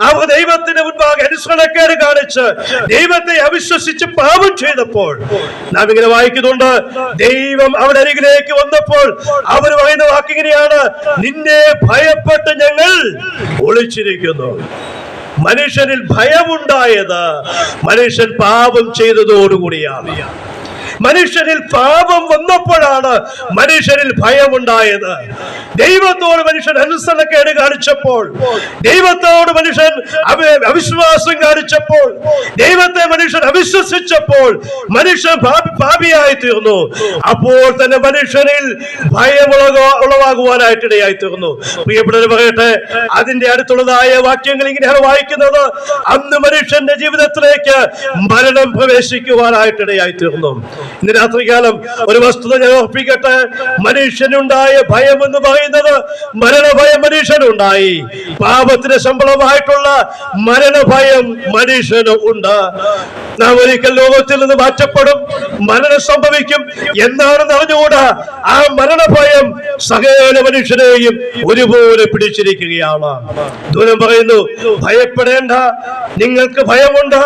B: അവർ ദൈവത്തിന്റെ മുൻപാകെ അനുസരണക്കേട് കാണിച്ച് ദൈവത്തെ അവിശ്വസിച്ച് പാപം ചെയ്തപ്പോൾ നാം ഇങ്ങനെ വായിക്കുന്നുണ്ട്, ദൈവം അവരുടെ അരികിലേക്ക് വന്നപ്പോൾ അവർ പറയുന്ന വാക്കിങ്ങനെയാണ്, നിന്നെ ഭയപ്പെട്ട് ഞങ്ങൾ ഒളിച്ചിരിക്കുന്നു. മനുഷ്യനിൽ ഭയമുണ്ടായത് മനുഷ്യൻ പാപം ചെയ്തതോടുകൂടിയാണ്. മനുഷ്യനിൽ പാപം വന്നപ്പോഴാണ് മനുഷ്യനിൽ ഭയമുണ്ടായത്. ദൈവത്തോട് മനുഷ്യൻ അനുസരണക്കേട് കാണിച്ചപ്പോൾ, ദൈവത്തോട് മനുഷ്യൻ അവിശ്വാസം കാണിച്ചപ്പോൾ, ദൈവത്തെ മനുഷ്യൻ അവിശ്വസിച്ചപ്പോൾ മനുഷ്യൻ പാപിയായി തീർന്നു. അപ്പോൾ തന്നെ മനുഷ്യനിൽ ഭയം ഉളവാകുവാനായിട്ടിടയായി തീർന്നു. പ്രിയപ്പെട്ടവർ പറയട്ടെ, അതിന്റെ അടുത്തുള്ളതായ വാക്യങ്ങൾ ഇങ്ങനെയാണ് വായിക്കുന്നത്, അന്ന് മനുഷ്യന്റെ ജീവിതത്തിലേക്ക് മരണം പ്രവേശിക്കുവാനായിട്ടിടയായി തീർന്നു. ഇന്ന് രാത്രികാലം ഒരു വസ്തുത ഞാൻ ഓർപ്പിക്കട്ടെ, മനുഷ്യനുണ്ടായ ഭയം എന്ന് പറയുന്നത് മരണഭയം മനുഷ്യനുണ്ടായി. പാപത്തിന് ശമ്പളമായിട്ടുള്ള മരണഭയം മനുഷ്യന് ഉണ്ട്. നാം ഒരിക്കൽ ലോകത്തിൽ നിന്ന് മാറ്റപ്പെടും, മരണം സംഭവിക്കും എന്നാണെന്ന് അറിഞ്ഞുകൂടാ. ആ മരണഭയം സകല മനുഷ്യരെയും ഒരുപോലെ പിടിച്ചിരിക്കുകയാണ്. ദൂരം പറയുന്നു, ഭയപ്പെടേണ്ട, നിങ്ങൾക്ക് ഭയമുണ്ട്,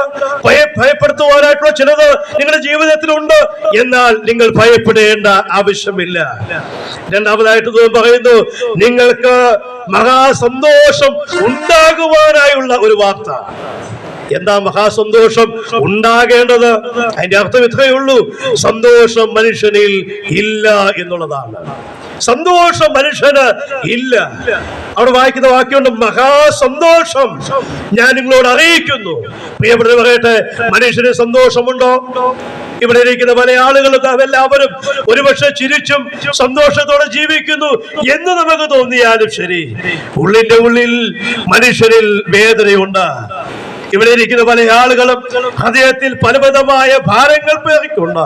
B: ഭയപ്പെടുത്തുവാനായിട്ടുള്ള ചിലത് നിങ്ങളുടെ ജീവിതത്തിലുണ്ട്, എന്നാൽ നിങ്ങൾ ഭയപ്പെടേണ്ട ആവശ്യമില്ല. രണ്ടാമതായിട്ട് പറയുന്നു, നിങ്ങൾക്ക് മഹാസന്തോഷം ഉണ്ടാകുവാനായുള്ള ഒരു വാർത്ത. എന്താ മഹാസന്തോഷം ഉണ്ടാകേണ്ടത്? അതിന്റെ അർത്ഥം ഇത്രയേ ഉള്ളൂ, സന്തോഷം മനുഷ്യനിൽ ഇല്ല എന്നുള്ളതാണ്. സന്തോഷം മനുഷ്യന് ഇല്ല. അവിടെ വായിക്കുന്ന വാക്യമുണ്ട്, മഹാസന്തോഷം ഞാൻ നിങ്ങളോട് അറിയിക്കുന്നു. പ്രിയപ്പെട്ടവർ പറയട്ടെ, മനുഷ്യന് സന്തോഷമുണ്ടോ? ഇവിടെ ഇരിക്കുന്ന പല ആളുകൾക്ക് എല്ലാവരും ഒരുപക്ഷെ ചിരിച്ചും സന്തോഷത്തോടെ ജീവിക്കുന്നു എന്ന് നമുക്ക് തോന്നിയാലും ശരി, ഉള്ളിന്റെ ഉള്ളിൽ മനുഷ്യരിൽ വേദനയുണ്ട്. ഇവിടെ ഇരിക്കുന്ന പല ആളുകളും ഹൃദയത്തിൽ പലവിധമായ ഭാരങ്ങൾ പേറിക്കൊണ്ട്,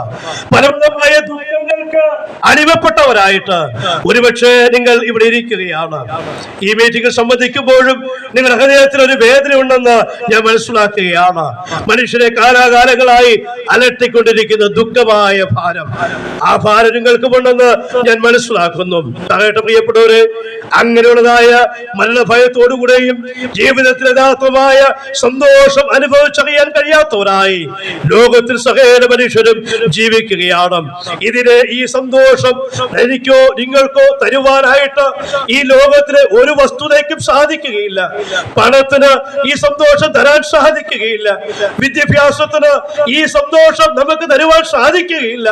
B: പലവിധമായ ദുഃഖങ്ങൾക്ക് അടിമപ്പെട്ടവരായിട്ട് ഒരുപക്ഷെ നിങ്ങൾ ഇവിടെ ഇരിക്കുകയാണ്. ഈ മീറ്റിംഗ് സംബന്ധിക്കുമ്പോഴും നിങ്ങളുടെ ഹൃദയത്തിൽ ഒരു വേദന ഉണ്ടെന്ന് ഞാൻ മനസ്സിലാക്കുകയാണ്. മനുഷ്യരെ കാലാകാലങ്ങളായി അലട്ടിക്കൊണ്ടിരിക്കുന്ന ദുഃഖമായ ഭാരം, ആ ഭാരം നിങ്ങൾക്കുമുണ്ടെന്ന് ഞാൻ മനസ്സിലാക്കുന്നു. പറയട്ടെ പ്രിയപ്പെട്ടവരെ, അങ്ങനെയുള്ളതായ മരണഭയത്തോടുകൂടെയും ജീവിതത്തിൽ യഥാർത്ഥമായ സന്തോഷം അനുഭവിച്ചറിയാൻ കഴിയാത്തവരായി ലോകത്തിൽ സകല മനുഷ്യരും ജീവിക്കുകയാണ്. ഇതിന് ഈ സന്തോഷം എനിക്കോ നിങ്ങൾക്കോ തരുവാനായിട്ട് ഈ ലോകത്തിലെ ഒരു വസ്തുതയ്ക്കും സാധിക്കുകയില്ല. പണത്തിന് ഈ സന്തോഷം തരാൻ സാധിക്കുകയില്ല. വിദ്യാഭ്യാസത്തിന് ഈ സന്തോഷം നമുക്ക് തരുവാൻ സാധിക്കുകയില്ല.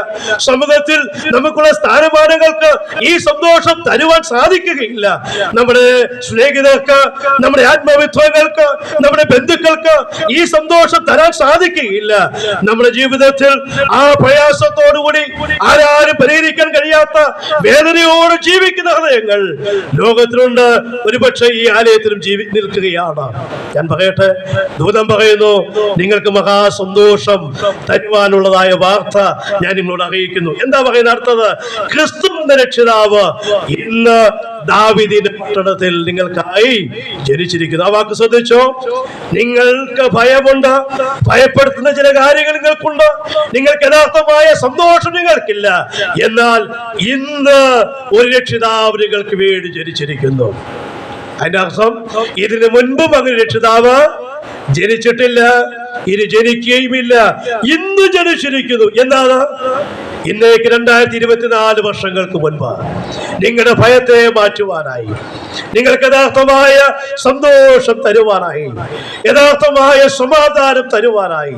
B: സമൂഹത്തിൽ നമുക്കുള്ള സ്ഥാനമാനങ്ങൾക്ക് ഈ സന്തോഷം തരുവാൻ സാധിക്കുകയില്ല. നമ്മുടെ സ്നേഹിതർക്ക്, നമ്മുടെ ആത്മമിത്രങ്ങൾക്ക്, നമ്മുടെ ബന്ധുക്കൾക്ക് ഈ സന്തോഷം തരാൻ സാധിക്കുകയില്ല. നമ്മുടെ ജീവിതത്തിൽ ആ പ്രയാസത്തോടുകൂടി ആരാരും പരിഹരിക്കാൻ കഴിയാത്ത വേദനയോട് ജീവിക്കുന്ന ഹൃദയങ്ങൾ ലോകത്തിലുണ്ട്. ഒരുപക്ഷെ ഈ ആലയത്തിലും നിൽക്കുകയാണ്. ഞാൻ പറയട്ടെ, ദൂതം പറയുന്നു, നിങ്ങൾക്ക് മഹാസന്തോഷം തരുവാനുള്ളതായ വാർത്ത ഞാൻ നിങ്ങളോട് അറിയിക്കുന്നു. എന്താ പറയുന്ന അർത്ഥത്? ക്രിസ്തു എന്ന രക്ഷിതാവ് ഇന്ന് ദാവീദിന്റെ പട്ടണത്തിൽ നിങ്ങൾക്കായി ജനിച്ചിരിക്കുന്നു. ആ വാക്ക് ശ്രദ്ധിച്ചോ. നിങ്ങൾക്ക് ഭയമുണ്ട്, ഭയപ്പെടുത്തുന്ന ചില കാര്യങ്ങൾ നിങ്ങൾക്കുണ്ട്, നിങ്ങൾക്ക് യഥാർത്ഥമായ സന്തോഷം നിങ്ങൾക്കില്ല. എന്നാൽ ഇന്ന് ഒരു രക്ഷിതാവ് നിങ്ങൾക്ക് വേണ്ടി ജനിച്ചിരിക്കുന്നു. അതിന്റെ അർത്ഥം, ഇതിനു മുൻപും അങ്ങനെ രക്ഷിതാവ് ജനിച്ചിട്ടില്ല, ഇനി ജനിക്കുകയുമില്ല. ഇന്ന് ജനിച്ചിരിക്കുന്നു. എന്താണ്? ഇന്നേക്ക് 2024 വർഷങ്ങൾക്ക് മുൻപ് നിങ്ങളുടെ ഭയത്തെ മാറ്റുവാനായി, നിങ്ങൾക്ക് യഥാർത്ഥമായ സന്തോഷം തരുവാനായി, യഥാർത്ഥമായ സമാധാനം തരുവാനായി,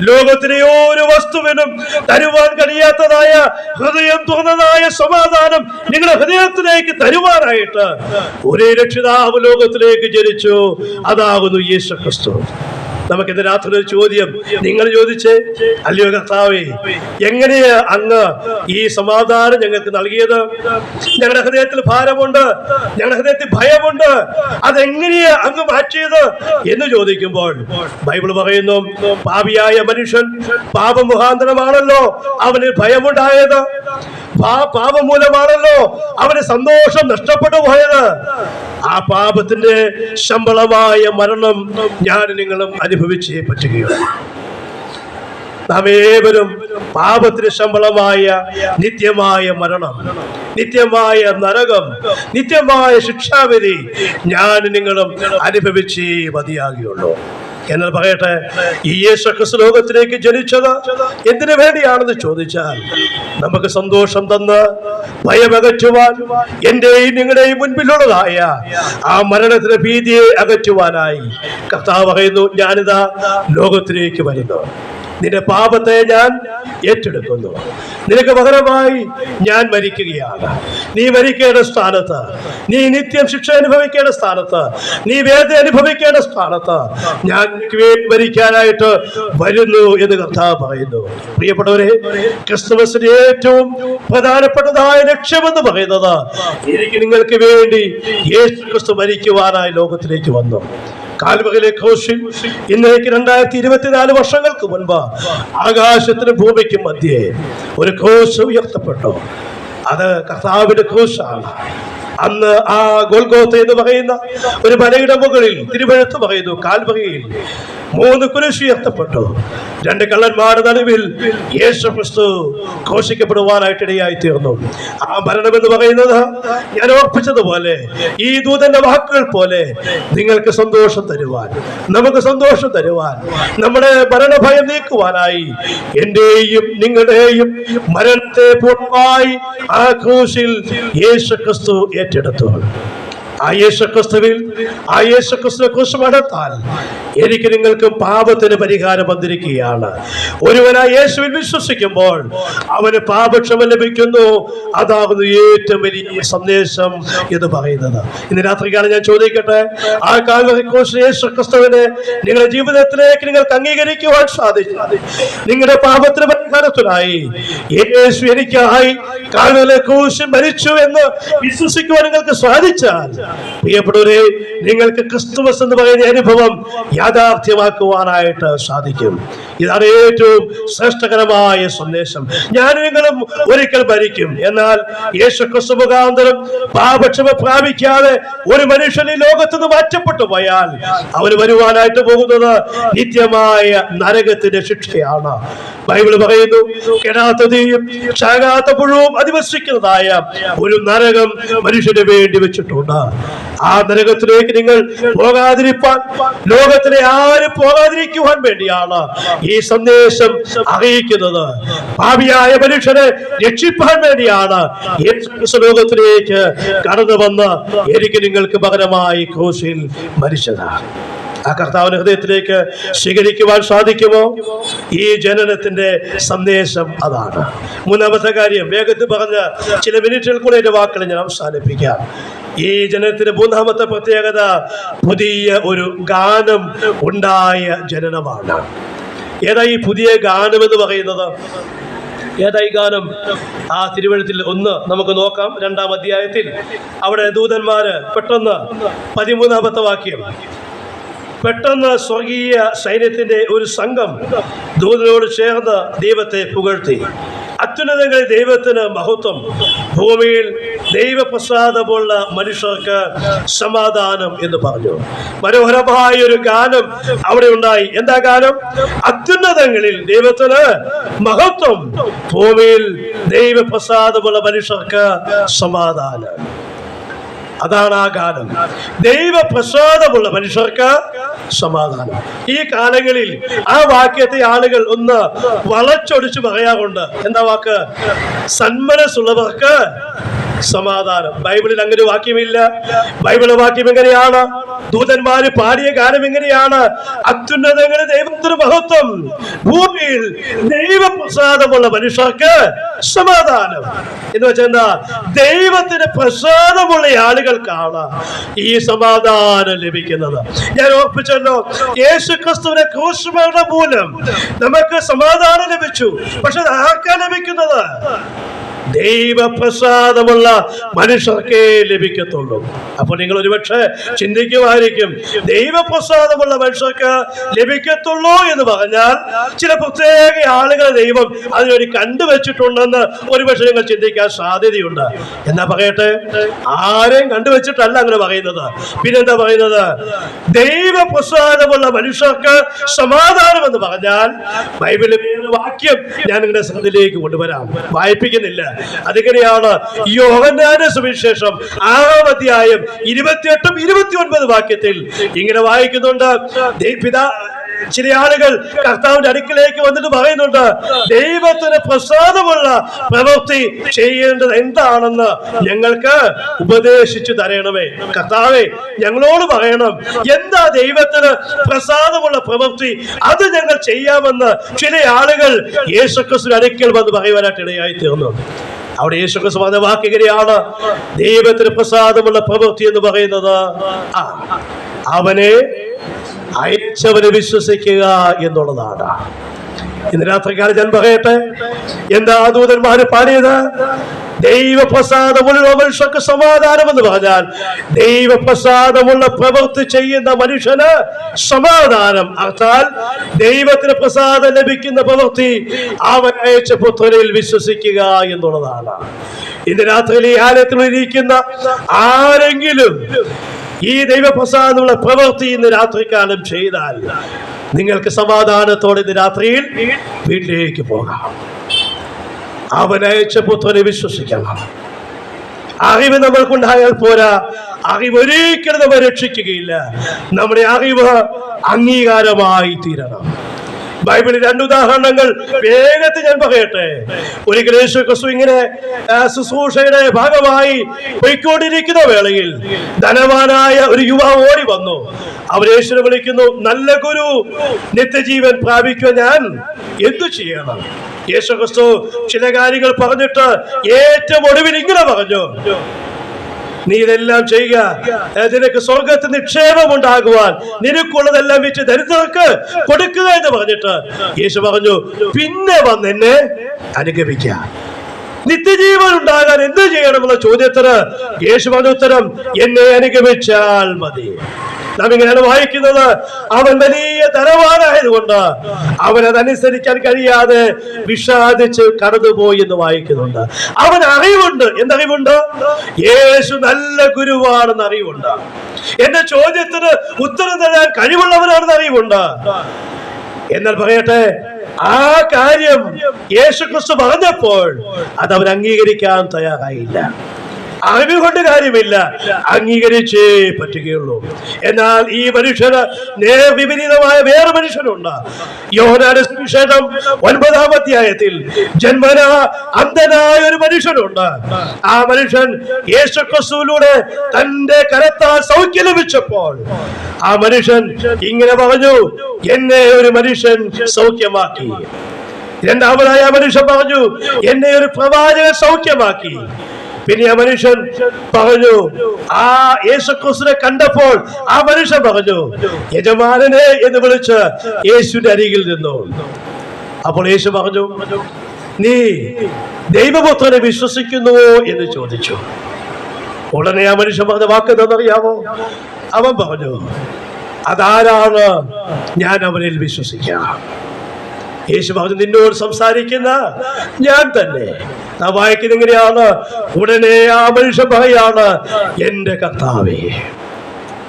B: ലോകത്തിലെ ഓരോ വസ്തുവിനും തരുവാൻ കഴിയാത്തതായ ഹൃദയം തുറന്നതായ സമാധാനം നിങ്ങളുടെ ഹൃദയത്തിലേക്ക് തരുവാനായിട്ട് ഒരേ രക്ഷിതാവ് ലോകത്തിലേക്ക് ജനിച്ചു. അതാകുന്നു യേശു ക്രിസ്തു. നമുക്കിന്ന് രാത്രി ഒരു ചോദ്യം നിങ്ങൾ ചോദിച്ചേ, അല്ലയോ കർത്താവേ, എങ്ങനെയാ അങ്ങ് ഈ സമാധാനം ഞങ്ങൾക്ക് നൽകിയത്? ഞങ്ങളുടെ ഹൃദയത്തിൽ ഭാരമുണ്ട്, ഞങ്ങളുടെ ഹൃദയത്തിൽ ഭയമുണ്ട്, അതെങ്ങനെയാ അങ്ങ് മാറ്റിയത് എന്ന് ചോദിക്കുമ്പോൾ ബൈബിൾ പറയുന്നു, പാപിയായ മനുഷ്യൻ പാപം മുഖാന്തരമാണല്ലോ അവന് ഭയമുണ്ടായത്, പാപം മൂലമാണല്ലോ അവന് സന്തോഷം നഷ്ടപ്പെട്ടു പോയത്. ആ പാപത്തിന്റെ ശമ്പളമായ മരണം ഞാൻ നിങ്ങളും അനുഭവിച്ചേ പറ്റുകയുള്ളൂ. നാം ഏവരും പാപത്തിന് ശമ്പളമായ നിത്യമായ മരണം, നിത്യമായ നരകം, നിത്യമായ ശിക്ഷാവിധി ഞാൻ നിങ്ങളും അനുഭവിച്ചേ മതിയാകുകയുള്ളൂ. എന്നാൽ പറയട്ടെ, ഈ യേശുക്രിസ്തു ലോകത്തിലേക്ക് ജനിച്ചത് എന്തിനു വേണ്ടിയാണെന്ന് ചോദിച്ചാൽ, നമുക്ക് സന്തോഷം തന്ന് ഭയമകറ്റുവാൻ, എന്റെയും നിങ്ങളുടെയും മുൻപിലുള്ളതായ ആ മരണത്തിന്റെ ഭീതിയെ അകറ്റുവാനായി കർത്താവ് പറയുന്നു, ഞാനിതാ ലോകത്തിലേക്ക് വരുന്നു. നിന്റെ പാപത്തെ ഞാൻ ഏറ്റെടുക്കുന്നു. നിനക്ക് പകരമായി ഞാൻ മരിക്കുകയാണ്. നീ മരിക്കേണ്ട സ്ഥാനത്ത്, നീ നിത്യം ശിക്ഷ അനുഭവിക്കേണ്ട സ്ഥാനത്ത്, നീ വേദന അനുഭവിക്കേണ്ട സ്ഥാനത്ത് ഞാൻ മരിക്കാനായിട്ട് വരുന്നു എന്ന് കർത്താവ് പറയുന്നു. പ്രിയപ്പെട്ടവരെ, ക്രിസ്തുമസിന്റെ ഏറ്റവും പ്രധാനപ്പെട്ടതായ ലക്ഷ്യമെന്ന് പറയുന്നത്, എനിക്ക് നിങ്ങൾക്ക് വേണ്ടി യേശു ക്രിസ്തു മരിക്കുവാനായി ലോകത്തിലേക്ക് വന്നു. കാൽവറിയിലെ ക്രൂശിൽ ഇന്നേക്ക് 2024 വർഷങ്ങൾക്ക് മുൻപ് ആകാശത്തിനും ഭൂമിക്കും മധ്യേ ഒരു ക്രൂശ് ഉയർത്തപ്പെട്ടു. അത് കർത്താവിന്റെ ക്രൂശാണ്. അന്ന് ആ ഗോൽഗോത്ത എന്ന് പറയുന്ന ഒരു മലയുടെ മുകളിൽ തിരുവെഴുത്ത് പറയുന്നു, കാൽവറിയിൽ 3 കുരിശ് ഉയർത്തപ്പെട്ടു. 2 കള്ളന്മാരുടെ നടുവിൽ യേശു ക്രിസ്തു ഘോഷിക്കപ്പെടുവാനായിട്ട് ഇടയായി തീർന്നു. ആ മരണമെന്ന് പറയുന്നത് ഞാൻ ഓർപ്പിച്ചതുപോലെ, ഈ ദൂതന്റെ വാക്കുകൾ പോലെ നിങ്ങൾക്ക് സന്തോഷം തരുവാൻ, നമുക്ക് സന്തോഷം തരുവാൻ, നമ്മുടെ മരണഭയം നീക്കുവാനായി എന്റെയും നിങ്ങളുടെയും മരണത്തെ പൂർണ്ണമായി ആ ക്രൂശിൽ യേശു ക്രിസ്തു ഏറ്റെടുത്തു. ആ യേശുക്രിസ്തുവിനെ കുറിച്ച് മടത്താൽ എനിക്ക് നിങ്ങൾക്കും പാപത്തിന് പരിഹാരം വന്നിരിക്കുകയാണ്. ഒരുവൻ ആ യേശുവിൽ വിശ്വസിക്കുമ്പോൾ അവന് പാപക്ഷമ ലഭിക്കുന്നു. അതാകുന്നു ഏറ്റവും വലിയ സന്ദേശം എന്ന് പറയുന്നത്. ഇന്ന് രാത്രികാലം ഞാൻ ചോദിക്കട്ടെ, ആ കാൽവറി ക്രൂശ് യേശുക്രിസ്തുവിനെ നിങ്ങളുടെ ജീവിതത്തിലേക്ക് നിങ്ങൾക്ക് അംഗീകരിക്കുവാൻ സാധിച്ചു, നിങ്ങളുടെ പാപത്തിന് പരിഹാരത്തിനായി യേശു എനിക്കായി കാൽവറി ക്രൂശിൽ മരിച്ചു എന്ന് വിശ്വസിക്കുവാൻ നിങ്ങൾക്ക് സാധിച്ചാൽ, പ്രിയപ്പെട്ടവരെ, നിങ്ങൾക്ക് ക്രിസ്തുമസ് എന്ന് പറയുന്ന അനുഭവം യാഥാർത്ഥ്യമാക്കുവാനായിട്ട് സാധിക്കും. ഇതാണ് ഏറ്റവും ശ്രേഷ്ഠകരമായ സന്ദേശം. ഞാൻ നിങ്ങളും ഒരിക്കൽ മരിക്കും. എന്നാൽ യേശു ക്രിസ്തു മുഖാന്തരം പാപക്ഷമ പ്രാപിക്കാതെ ഒരു മനുഷ്യൻ ഈ ലോകത്ത് നിന്ന് മാറ്റപ്പെട്ടു പോയാൽ അവന് വരുവാനായിട്ട് പോകുന്നത് നിത്യമായ നരകത്തിന്റെ ശിക്ഷയാണ്. ബൈബിൾ പറയുന്നു, കെടാത്ത തീയും ചാകാത്ത പുഴുവും അധിവസിക്കുന്നതായ ഒരു നരകം മനുഷ്യന് വേണ്ടി വെച്ചിട്ടുണ്ട്. ആ നരകത്തിലേക്ക് നിങ്ങൾ പോകാതിരിപ്പാൻ, ലോകത്തിലെ ആരും പോകാതിരിക്കുവാൻ വേണ്ടിയാണ് ഈ സന്ദേശം അറിയിക്കുന്നത്. പാപിയായ മനുഷ്യനെ രക്ഷിപ്പാൻ വേണ്ടിയാണ് യേശു ലോകത്തിലേക്ക് കടന്നു വന്ന് എനിക്ക് നിങ്ങൾക്ക് പകരമായി ക്രൂശിൽ മരിച്ചത്. ആ കർത്താവിന്റെ ഹൃദയത്തിലേക്ക് സ്വീകരിക്കുവാൻ സാധിക്കുമോ? ഈ ജനനത്തിന്റെ സന്ദേശം അതാണ്. മൂന്നാമത്തെ കാര്യം, വേഗത്തിൽ പറഞ്ഞ ചില മിനിറ്റുകൾ കൂടെ എന്റെ വാക്കുകൾ ഞാൻ അവസാനിപ്പിക്കാം. ഈ ജനനത്തിന്റെ മൂന്നാമത്തെ പ്രത്യേകത, പുതിയ ഒരു ഗാനം ഉണ്ടായ ജനനമാണ്. ഏതാ ഈ പുതിയ ഗാനം എന്ന് പറയുന്നത്? ഏതായി ഗാനം? ആ തിരുവെഴുത്തിൽ ഒന്ന് നമുക്ക് നോക്കാം. 2-ാം അധ്യായത്തിൽ അവിടെ ദൂതന്മാര് പെട്ടെന്ന് 13-ാമത്തെ വാക്യം, പെട്ടെന്ന് സ്വർഗീയ സൈന്യത്തിന്റെ ഒരു സംഘം ദൂതനോട് ചേർന്ന് ദൈവത്തെ പുകഴ്ത്തി. അത്യുന്നതങ്ങളിൽ ദൈവത്തിന് മഹത്വം, ഭൂമിയിൽ ദൈവപ്രസാദമുള്ള മനുഷ്യർക്ക് സമാധാനം എന്ന് പറഞ്ഞു. മനോഹരമായ ഒരു ഗാനം അവിടെ ഉണ്ടായി. എന്താ ഗാനം? അത്യുന്നതങ്ങളിൽ ദൈവത്തിന് മഹത്വം, ഭൂമിയിൽ ദൈവപ്രസാദമുള്ള മനുഷ്യർക്ക് സമാധാനം. അതാണ് ആ ഗാനം. ദൈവപ്രസാദമുള്ള മനുഷ്യർക്ക് സമാധാനം. ഈ കാലങ്ങളിൽ ആ വാക്യത്തെ ആളുകൾ ഒന്ന് വളച്ചൊടിച്ച് പറയാറുണ്ട്. എന്താ വാക്ക്? സന്മനസ്സുള്ളവർക്ക് സമാധാനം. ബൈബിളിൽ അങ്ങനെ വാക്യമില്ല. ബൈബിള് വാക്യം എങ്ങനെയാണ്? ദൂതന്മാര് പാടിയ ഗാനം എങ്ങനെയാണ്? അത്യുന്നതങ്ങളിൽ ദൈവത്തിന് മഹത്വം, ഭൂമിയിൽ ദൈവപ്രസാദമുള്ള മനുഷ്യർക്ക് സമാധാനം. എന്ന് വെച്ചാൽ എന്താ? ദൈവത്തിന് പ്രസാദമുള്ള ആളുകൾക്കാണ് ഈ സമാധാനം ലഭിക്കുന്നത്. ഞാൻ ഓർപ്പിച്ചല്ലോ, യേശു ക്രിസ്തുവിനെ ക്രൂശിച്ചതിന്റെ മൂലം നമുക്ക് സമാധാനം ലഭിച്ചു. പക്ഷെ ആർക്കാ ലഭിക്കുന്നത്? ദൈവപ്രസാദമുള്ള മനുഷ്യർക്കേ ലഭിക്കത്തുള്ളൂ. അപ്പോൾ നിങ്ങൾ ഒരുപക്ഷെ ചിന്തിക്കുമായിരിക്കും, ദൈവപ്രസാദമുള്ള മനുഷ്യർക്ക് ലഭിക്കത്തുള്ളൂ എന്ന് പറഞ്ഞാൽ ചില പ്രത്യേക ആളുകളെ ദൈവം അതിനുവേണ്ടി കണ്ടുവച്ചിട്ടുണ്ടെന്ന് ഒരുപക്ഷെ നിങ്ങൾ ചിന്തിക്കാൻ സാധ്യതയുണ്ട്. എന്നാ പറയട്ടെ, ആരെയും കണ്ടുവച്ചിട്ടല്ല അങ്ങനെ പറയുന്നത്. പിന്നെന്താ പറയുന്നത്? ദൈവപ്രസാദമുള്ള മനുഷ്യർക്ക് സമാധാനം എന്ന് പറഞ്ഞാൽ ബൈബിളിലെ വാക്യം ഞാൻ നിങ്ങളുടെ ശ്രദ്ധയിലേക്ക് കൊണ്ടുവരാം, വായിപ്പിക്കുന്നില്ല. അതെങ്ങനെയാണ്? യോഹന്നാന്റെ സുവിശേഷം 6-ാം അധ്യായം 28-ഉം 29 വാക്യത്തിൽ ഇങ്ങനെ വായിക്കുന്നുണ്ട്. ചില ആളുകൾ കർത്താവിന്റെ അടുക്കിലേക്ക് വന്നിട്ട് പറയുന്നുണ്ട്, ദൈവത്തിന് പ്രസാദമുള്ള പ്രവൃത്തി ചെയ്യേണ്ടത് എന്താണെന്ന് ഞങ്ങൾക്ക് ഉപദേശിച്ചു തരണമേ. കർത്താവേ, ഞങ്ങളോട് പറയണം, എന്താ ദൈവത്തിന് പ്രസാദമുള്ള പ്രവൃത്തി, അത് ഞങ്ങൾ ചെയ്യാമെന്ന് ചില ആളുകൾ യേശുക്രിസ്തുവിന്റെ അടുക്കൽ വന്ന് പറയുവാനായിട്ട് ഇടയായി തീർന്നു. അവിടെ യേശുക്രിസ്തു പറഞ്ഞ വാക്യകരെയാണ് ദൈവത്തിന് പ്രസാദമുള്ള പ്രവൃത്തി എന്ന് പറയുന്നത്. അവനെ അയച്ചവനെ വിശ്വസിക്കുക എന്നുള്ളതാണ്. ഇന്ന് രാത്രികാലം ഞാൻ പറയട്ടെ, എന്താ ദൂതന്മാര് പാടിയത്? ദൈവപ്രസാദമുള്ള മനുഷ്യർക്ക് സമാധാനം എന്ന് പറഞ്ഞാൽ ദൈവപ്രസാദമുള്ള പ്രവൃത്തി ചെയ്യുന്ന മനുഷ്യന് സമാധാനം. അർത്ഥാൽ ദൈവത്തിന് പ്രസാദം ലഭിക്കുന്ന പ്രവൃത്തി അവൻ അയച്ച പുത്രനിൽ വിശ്വസിക്കുക എന്നുള്ളതാണ്. ഇന്ന് രാത്രിയിൽ ഈ ആലയത്തിൽ ഇരിക്കുന്ന ആരെങ്കിലും ഈ ദൈവപ്രസാദമുള്ള പ്രവൃത്തി ഇന്ന് രാത്രികാലം ചെയ്താൽ നിങ്ങൾക്ക് സമാധാനത്തോടെ ഇന്ന് രാത്രിയിൽ വീട്ടിലേക്ക് പോകാം. അവൻ അയച്ച പുത്രനെ വിശ്വസിക്കണം. അറിവ് നമ്മൾക്കുണ്ടായാൽ പോരാ, അറിവ് ഒരിക്കലും നമ്മെ രക്ഷിക്കുകയില്ല. നമ്മുടെ അറിവ് അംഗീകാരമായി തീരണം. ബൈബിളിൽ 2 ഉദാഹരണങ്ങൾ വേഗത്തിൽ ഞാൻ പറയട്ടെ. ഒരിക്കൽ യേശുക്രിസ്തു ഇങ്ങനെ ശുശ്രൂഷയുടെ ഭാഗമായി പോയിക്കൊണ്ടിരിക്കുന്ന വേളയിൽ ധനവാനായ ഒരു യുവാവ് ഓടി വന്നു. അവർ യേശുവിനെ വിളിക്കുന്നു, നല്ല ഗുരു, നിത്യജീവൻ പ്രാപിക്കുവാൻ ഞാൻ എന്തു ചെയ്യണം? യേശുക്രിസ്തു ചില കാര്യങ്ങൾ പറഞ്ഞിട്ട് ഏറ്റവും ഒടുവിൽ ഇങ്ങനെ പറഞ്ഞു, നീ ഇതെല്ലാം ചെയ്യുക, നിനക്ക് സ്വർഗത്തിൽ നിക്ഷേപം ഉണ്ടാകുവാൻ നിനക്കുള്ളതെല്ലാം വെച്ച് ദരിദ്രർക്ക് കൊടുക്കുക എന്ന് പറഞ്ഞിട്ട് യേശു പറഞ്ഞു, പിന്നെ വന്ന് എന്നെ അനുഗമിക്കുക. നിത്യജീവൻ ഉണ്ടാകാൻ എന്ത് ചെയ്യണമെന്ന ചോദ്യത്തിന് യേശു പറഞ്ഞ ഉത്തരം, എന്നെ അനുഗമിച്ചാൽ മതി. നാം ഇങ്ങനെയാണ് വായിക്കുന്നത്, അവൻ വലിയ ധനവാനായതുകൊണ്ട് അവനതനുസരിക്കാൻ കഴിയാതെ വിഷാദിച്ച് കടന്നുപോയി എന്ന് വായിക്കുന്നുണ്ട്. അവൻ അറിവുണ്ട്. എന്തറിവുണ്ട്? യേശു നല്ല ഗുരുവാണെന്ന് അറിവുണ്ട്. എന്റെ ചോദ്യത്തിന് ഉത്തരം തരാൻ കഴിവുള്ളവനാണെന്ന് അറിവുണ്ട്. എന്നാൽ പറയട്ടെ, ആ കാര്യം യേശുക്രിസ്തു പറഞ്ഞപ്പോൾ അത് അവൻ അംഗീകരിക്കാൻ തയ്യാറായില്ല. അറിവ് കൊണ്ട് കാര്യമില്ല, അംഗീകരിച്ചേ പറ്റുകയുള്ളൂ. എന്നാൽ ഈ മനുഷ്യന് നേർവിപരീതമായ വേറെ മനുഷ്യനുണ്ട്. യോഹന്നാന്റെ സുവിശേഷം 9-ാം അധ്യായത്തിൽ ജന്മനാ അന്ധനായ ഒരു മനുഷ്യനുണ്ട്. ആ മനുഷ്യൻ യേശുക്രിസ്തുവിലൂടെ തന്റെ കരത്താൽ സൗഖ്യം ലഭിച്ചപ്പോൾ ആ മനുഷ്യൻ ഇങ്ങനെ പറഞ്ഞു, എന്നെ ഒരു മനുഷ്യൻ സൗഖ്യമാക്കി. രണ്ടാമതായി ആ മനുഷ്യൻ പറഞ്ഞു, എന്നെ ഒരു പ്രവാചകൻ സൗഖ്യമാക്കി. പിന്നെ ആ മനുഷ്യൻ പറഞ്ഞു, ആ യേശുക്രിസ്തുവിനെ കണ്ടപ്പോൾ ആ മനുഷ്യൻ പറഞ്ഞു, യജമാനനെ എന്ന് വിളിച്ച് യേശുവിന്റെ അരികിൽ നിന്നു. അപ്പോൾ യേശു പറഞ്ഞു, നീ ദൈവപുത്രനെ വിശ്വസിക്കുന്നുവോ എന്ന് ചോദിച്ചു. ഉടനെ ആ മനുഷ്യൻ പറഞ്ഞ വാക്ക് എന്താണെന്നറിയാമോ? അവൻ പറഞ്ഞു, അതാരാണ്, ഞാൻ അവനിൽ വിശ്വസിക്കാം. യേശു പറഞ്ഞു, നിന്നോട് സംസാരിക്കുന്ന ഞാൻ തന്നെ. നാം വായിക്കുന്നത് എങ്ങനെയാണ്? ഉടനെ ആ മനുഷ്യൻ പറയാണ്, എന്റെ കർത്താവേ.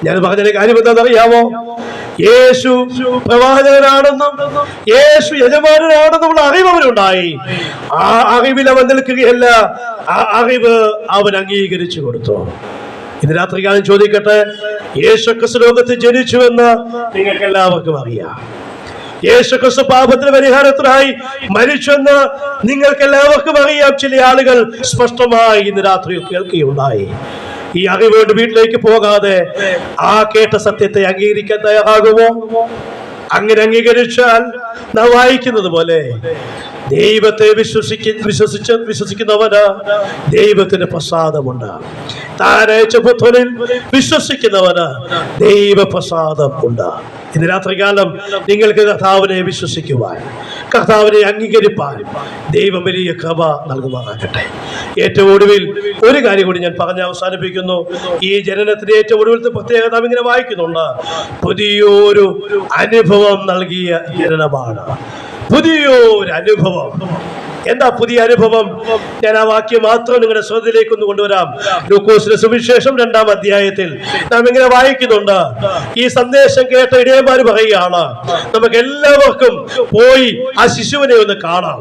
B: ഞാൻ പറഞ്ഞ കാര്യം എന്താണെന്നറിയാമോ? യേശു പ്രവാചകനാണെന്നും യേശു യജമാനാണെന്നുള്ള അറിവ് അവനുണ്ടായി. ആ അറിവിൽ അവൻ നിൽക്കുകയല്ല, ആ അറിവ് അവൻ അംഗീകരിച്ചു കൊടുത്തു. ഇന്ന് രാത്രികാലം ചോദിക്കട്ടെ, യേശുക്രിസ്തു ലോകത്തിൽ ജനിച്ചുവെന്ന് നിങ്ങൾക്ക് എല്ലാവർക്കും അറിയാം. യേശുക്രിസ്തു പാപത്തിന് പരിഹാരത്തിനായി മരിച്ചെന്ന് നിങ്ങൾക്ക് എല്ലാവർക്കും അറിയാം. ചില ആളുകൾ സ്പഷ്ടമായി ഇന്ന് രാത്രി കേൾക്കുകയുണ്ടായി. ഈ അറിവുകൊണ്ട് വീട്ടിലേക്ക് പോകാതെ ആ കേട്ട സത്യത്തെ അംഗീകരിക്കാൻ തയ്യാറാകുമോ? അങ്ങനെ അംഗീകരിച്ചാൽ നാം വായിക്കുന്നത് പോലെ ദൈവത്തെ വിശ്വസിക്കുന്നവന് ദൈവത്തിന് പ്രസാദമുണ്ട്. താനയച്ച പുത്രനിൽ വിശ്വസിക്കുന്നവന് ദൈവ പ്രസാദം ഉണ്ട്. ഇന്ന് രാത്രികാലം നിങ്ങൾക്ക് കർത്താവിനെ വിശ്വസിക്കുവാൻ, കർത്താവിനെ അംഗീകരിപ്പാൻ ദൈവം വലിയ കൃപ നൽകുമാറാകട്ടെ. ഏറ്റവും ഒടുവിൽ ഒരു കാര്യം കൂടി ഞാൻ പറഞ്ഞ് അവസാനിപ്പിക്കുന്നു. ഈ ജനനത്തിന്റെ ഏറ്റവും ഒടുവിലത്തെ പ്രത്യേകത നാം ഇങ്ങനെ വായിക്കുന്നുണ്ട്: പുതിയൊരു അനുഭവം നൽകിയ ജനനമാണ്. പുതിയൊരു അനുഭവം. എന്താ പുതിയ അനുഭവം? ഞാൻ ആ വാക്യം മാത്രം നിങ്ങളുടെ ശ്രദ്ധയിലേക്ക് ഒന്ന് കൊണ്ടുവരാം. ലൂക്കോസിന്റെ സുവിശേഷം 2-ാം അധ്യായത്തിൽ നാം ഇങ്ങനെ വായിക്കുന്നുണ്ട്. ഈ സന്ദേശം കേട്ട ഇടയന്മാർ പറയുകയാണ്, നമുക്ക് എല്ലാവർക്കും പോയി ആ ശിശുവിനെ ഒന്ന് കാണാം.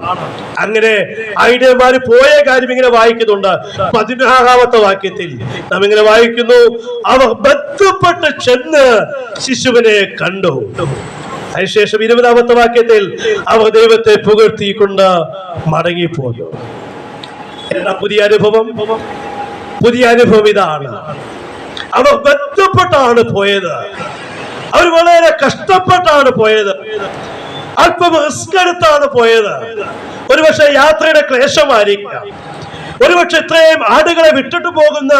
B: അങ്ങനെ ആ ഇടയന്മാർ പോയ കാര്യം ഇങ്ങനെ വായിക്കുന്നുണ്ട്. 16-ാമത്തെ വാക്യത്തിൽ നാം ഇങ്ങനെ വായിക്കുന്നു: അവർ ബന്ധപ്പെട്ട് ചെന്ന് ശിശുവിനെ കണ്ടു. അതിനുശേഷം 20-ാമത്തെ വാക്യത്തിൽ അവർ ദൈവത്തെ പുകഴ്ത്തിക്കൊണ്ട് മടങ്ങിപ്പോന്നു. എന്താ പുതിയ അനുഭവം? പുതിയ അനുഭവം ഇതാണ്: അവർ ബന്ധപ്പെട്ടാണ് പോയത്. അവർ വളരെ കഷ്ടപ്പെട്ടാണ് പോയത്. അല്പം റിസ്ക് എടുത്താണ് പോയത്. ഒരുപക്ഷെ യാത്രയുടെ ക്ലേശമായിരിക്കാം. ഒരുപക്ഷെ ഇത്രയും ആടുകളെ വിട്ടിട്ട് പോകുന്ന,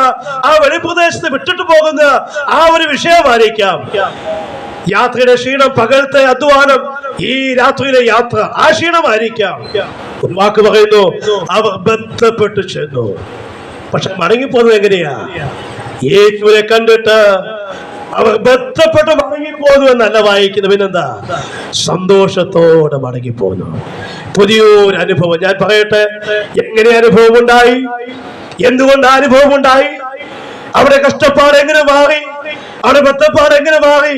B: ആ വെളിപ്രദേശത്ത് വിട്ടിട്ട് പോകുന്ന ആ ഒരു വിഷയമായിരിക്കാം. യാത്രയുടെ ക്ഷീണം, പകലത്തെ അധ്വാനം, ഈ രാത്രിയിലെ യാത്ര, ആ ക്ഷീണമായിരിക്കാം. ഒരു വാക്ക് പറയുന്നു: അവർ ബന്ധപ്പെട്ട് ചെന്നു. പക്ഷെ മടങ്ങിപ്പോകുന്നത് എങ്ങനെയാ? യേശുവിനെ കണ്ടിട്ട് അവർ ബന്ധപ്പെട്ട് മടങ്ങിപ്പോന്നു എന്നല്ല വായിക്കുന്നു. പിന്നെന്താ? സന്തോഷത്തോടെ മടങ്ങിപ്പോന്നു. പുതിയൊരു അനുഭവം. ഞാൻ പറയട്ടെ, എങ്ങനെ അനുഭവം ഉണ്ടായി? എന്തുകൊണ്ട് അനുഭവം ഉണ്ടായി? അവിടെ കഷ്ടപ്പാട് എങ്ങനെ മാറി? അവിടെ ബന്ധപ്പാട് എങ്ങനെ മാറി?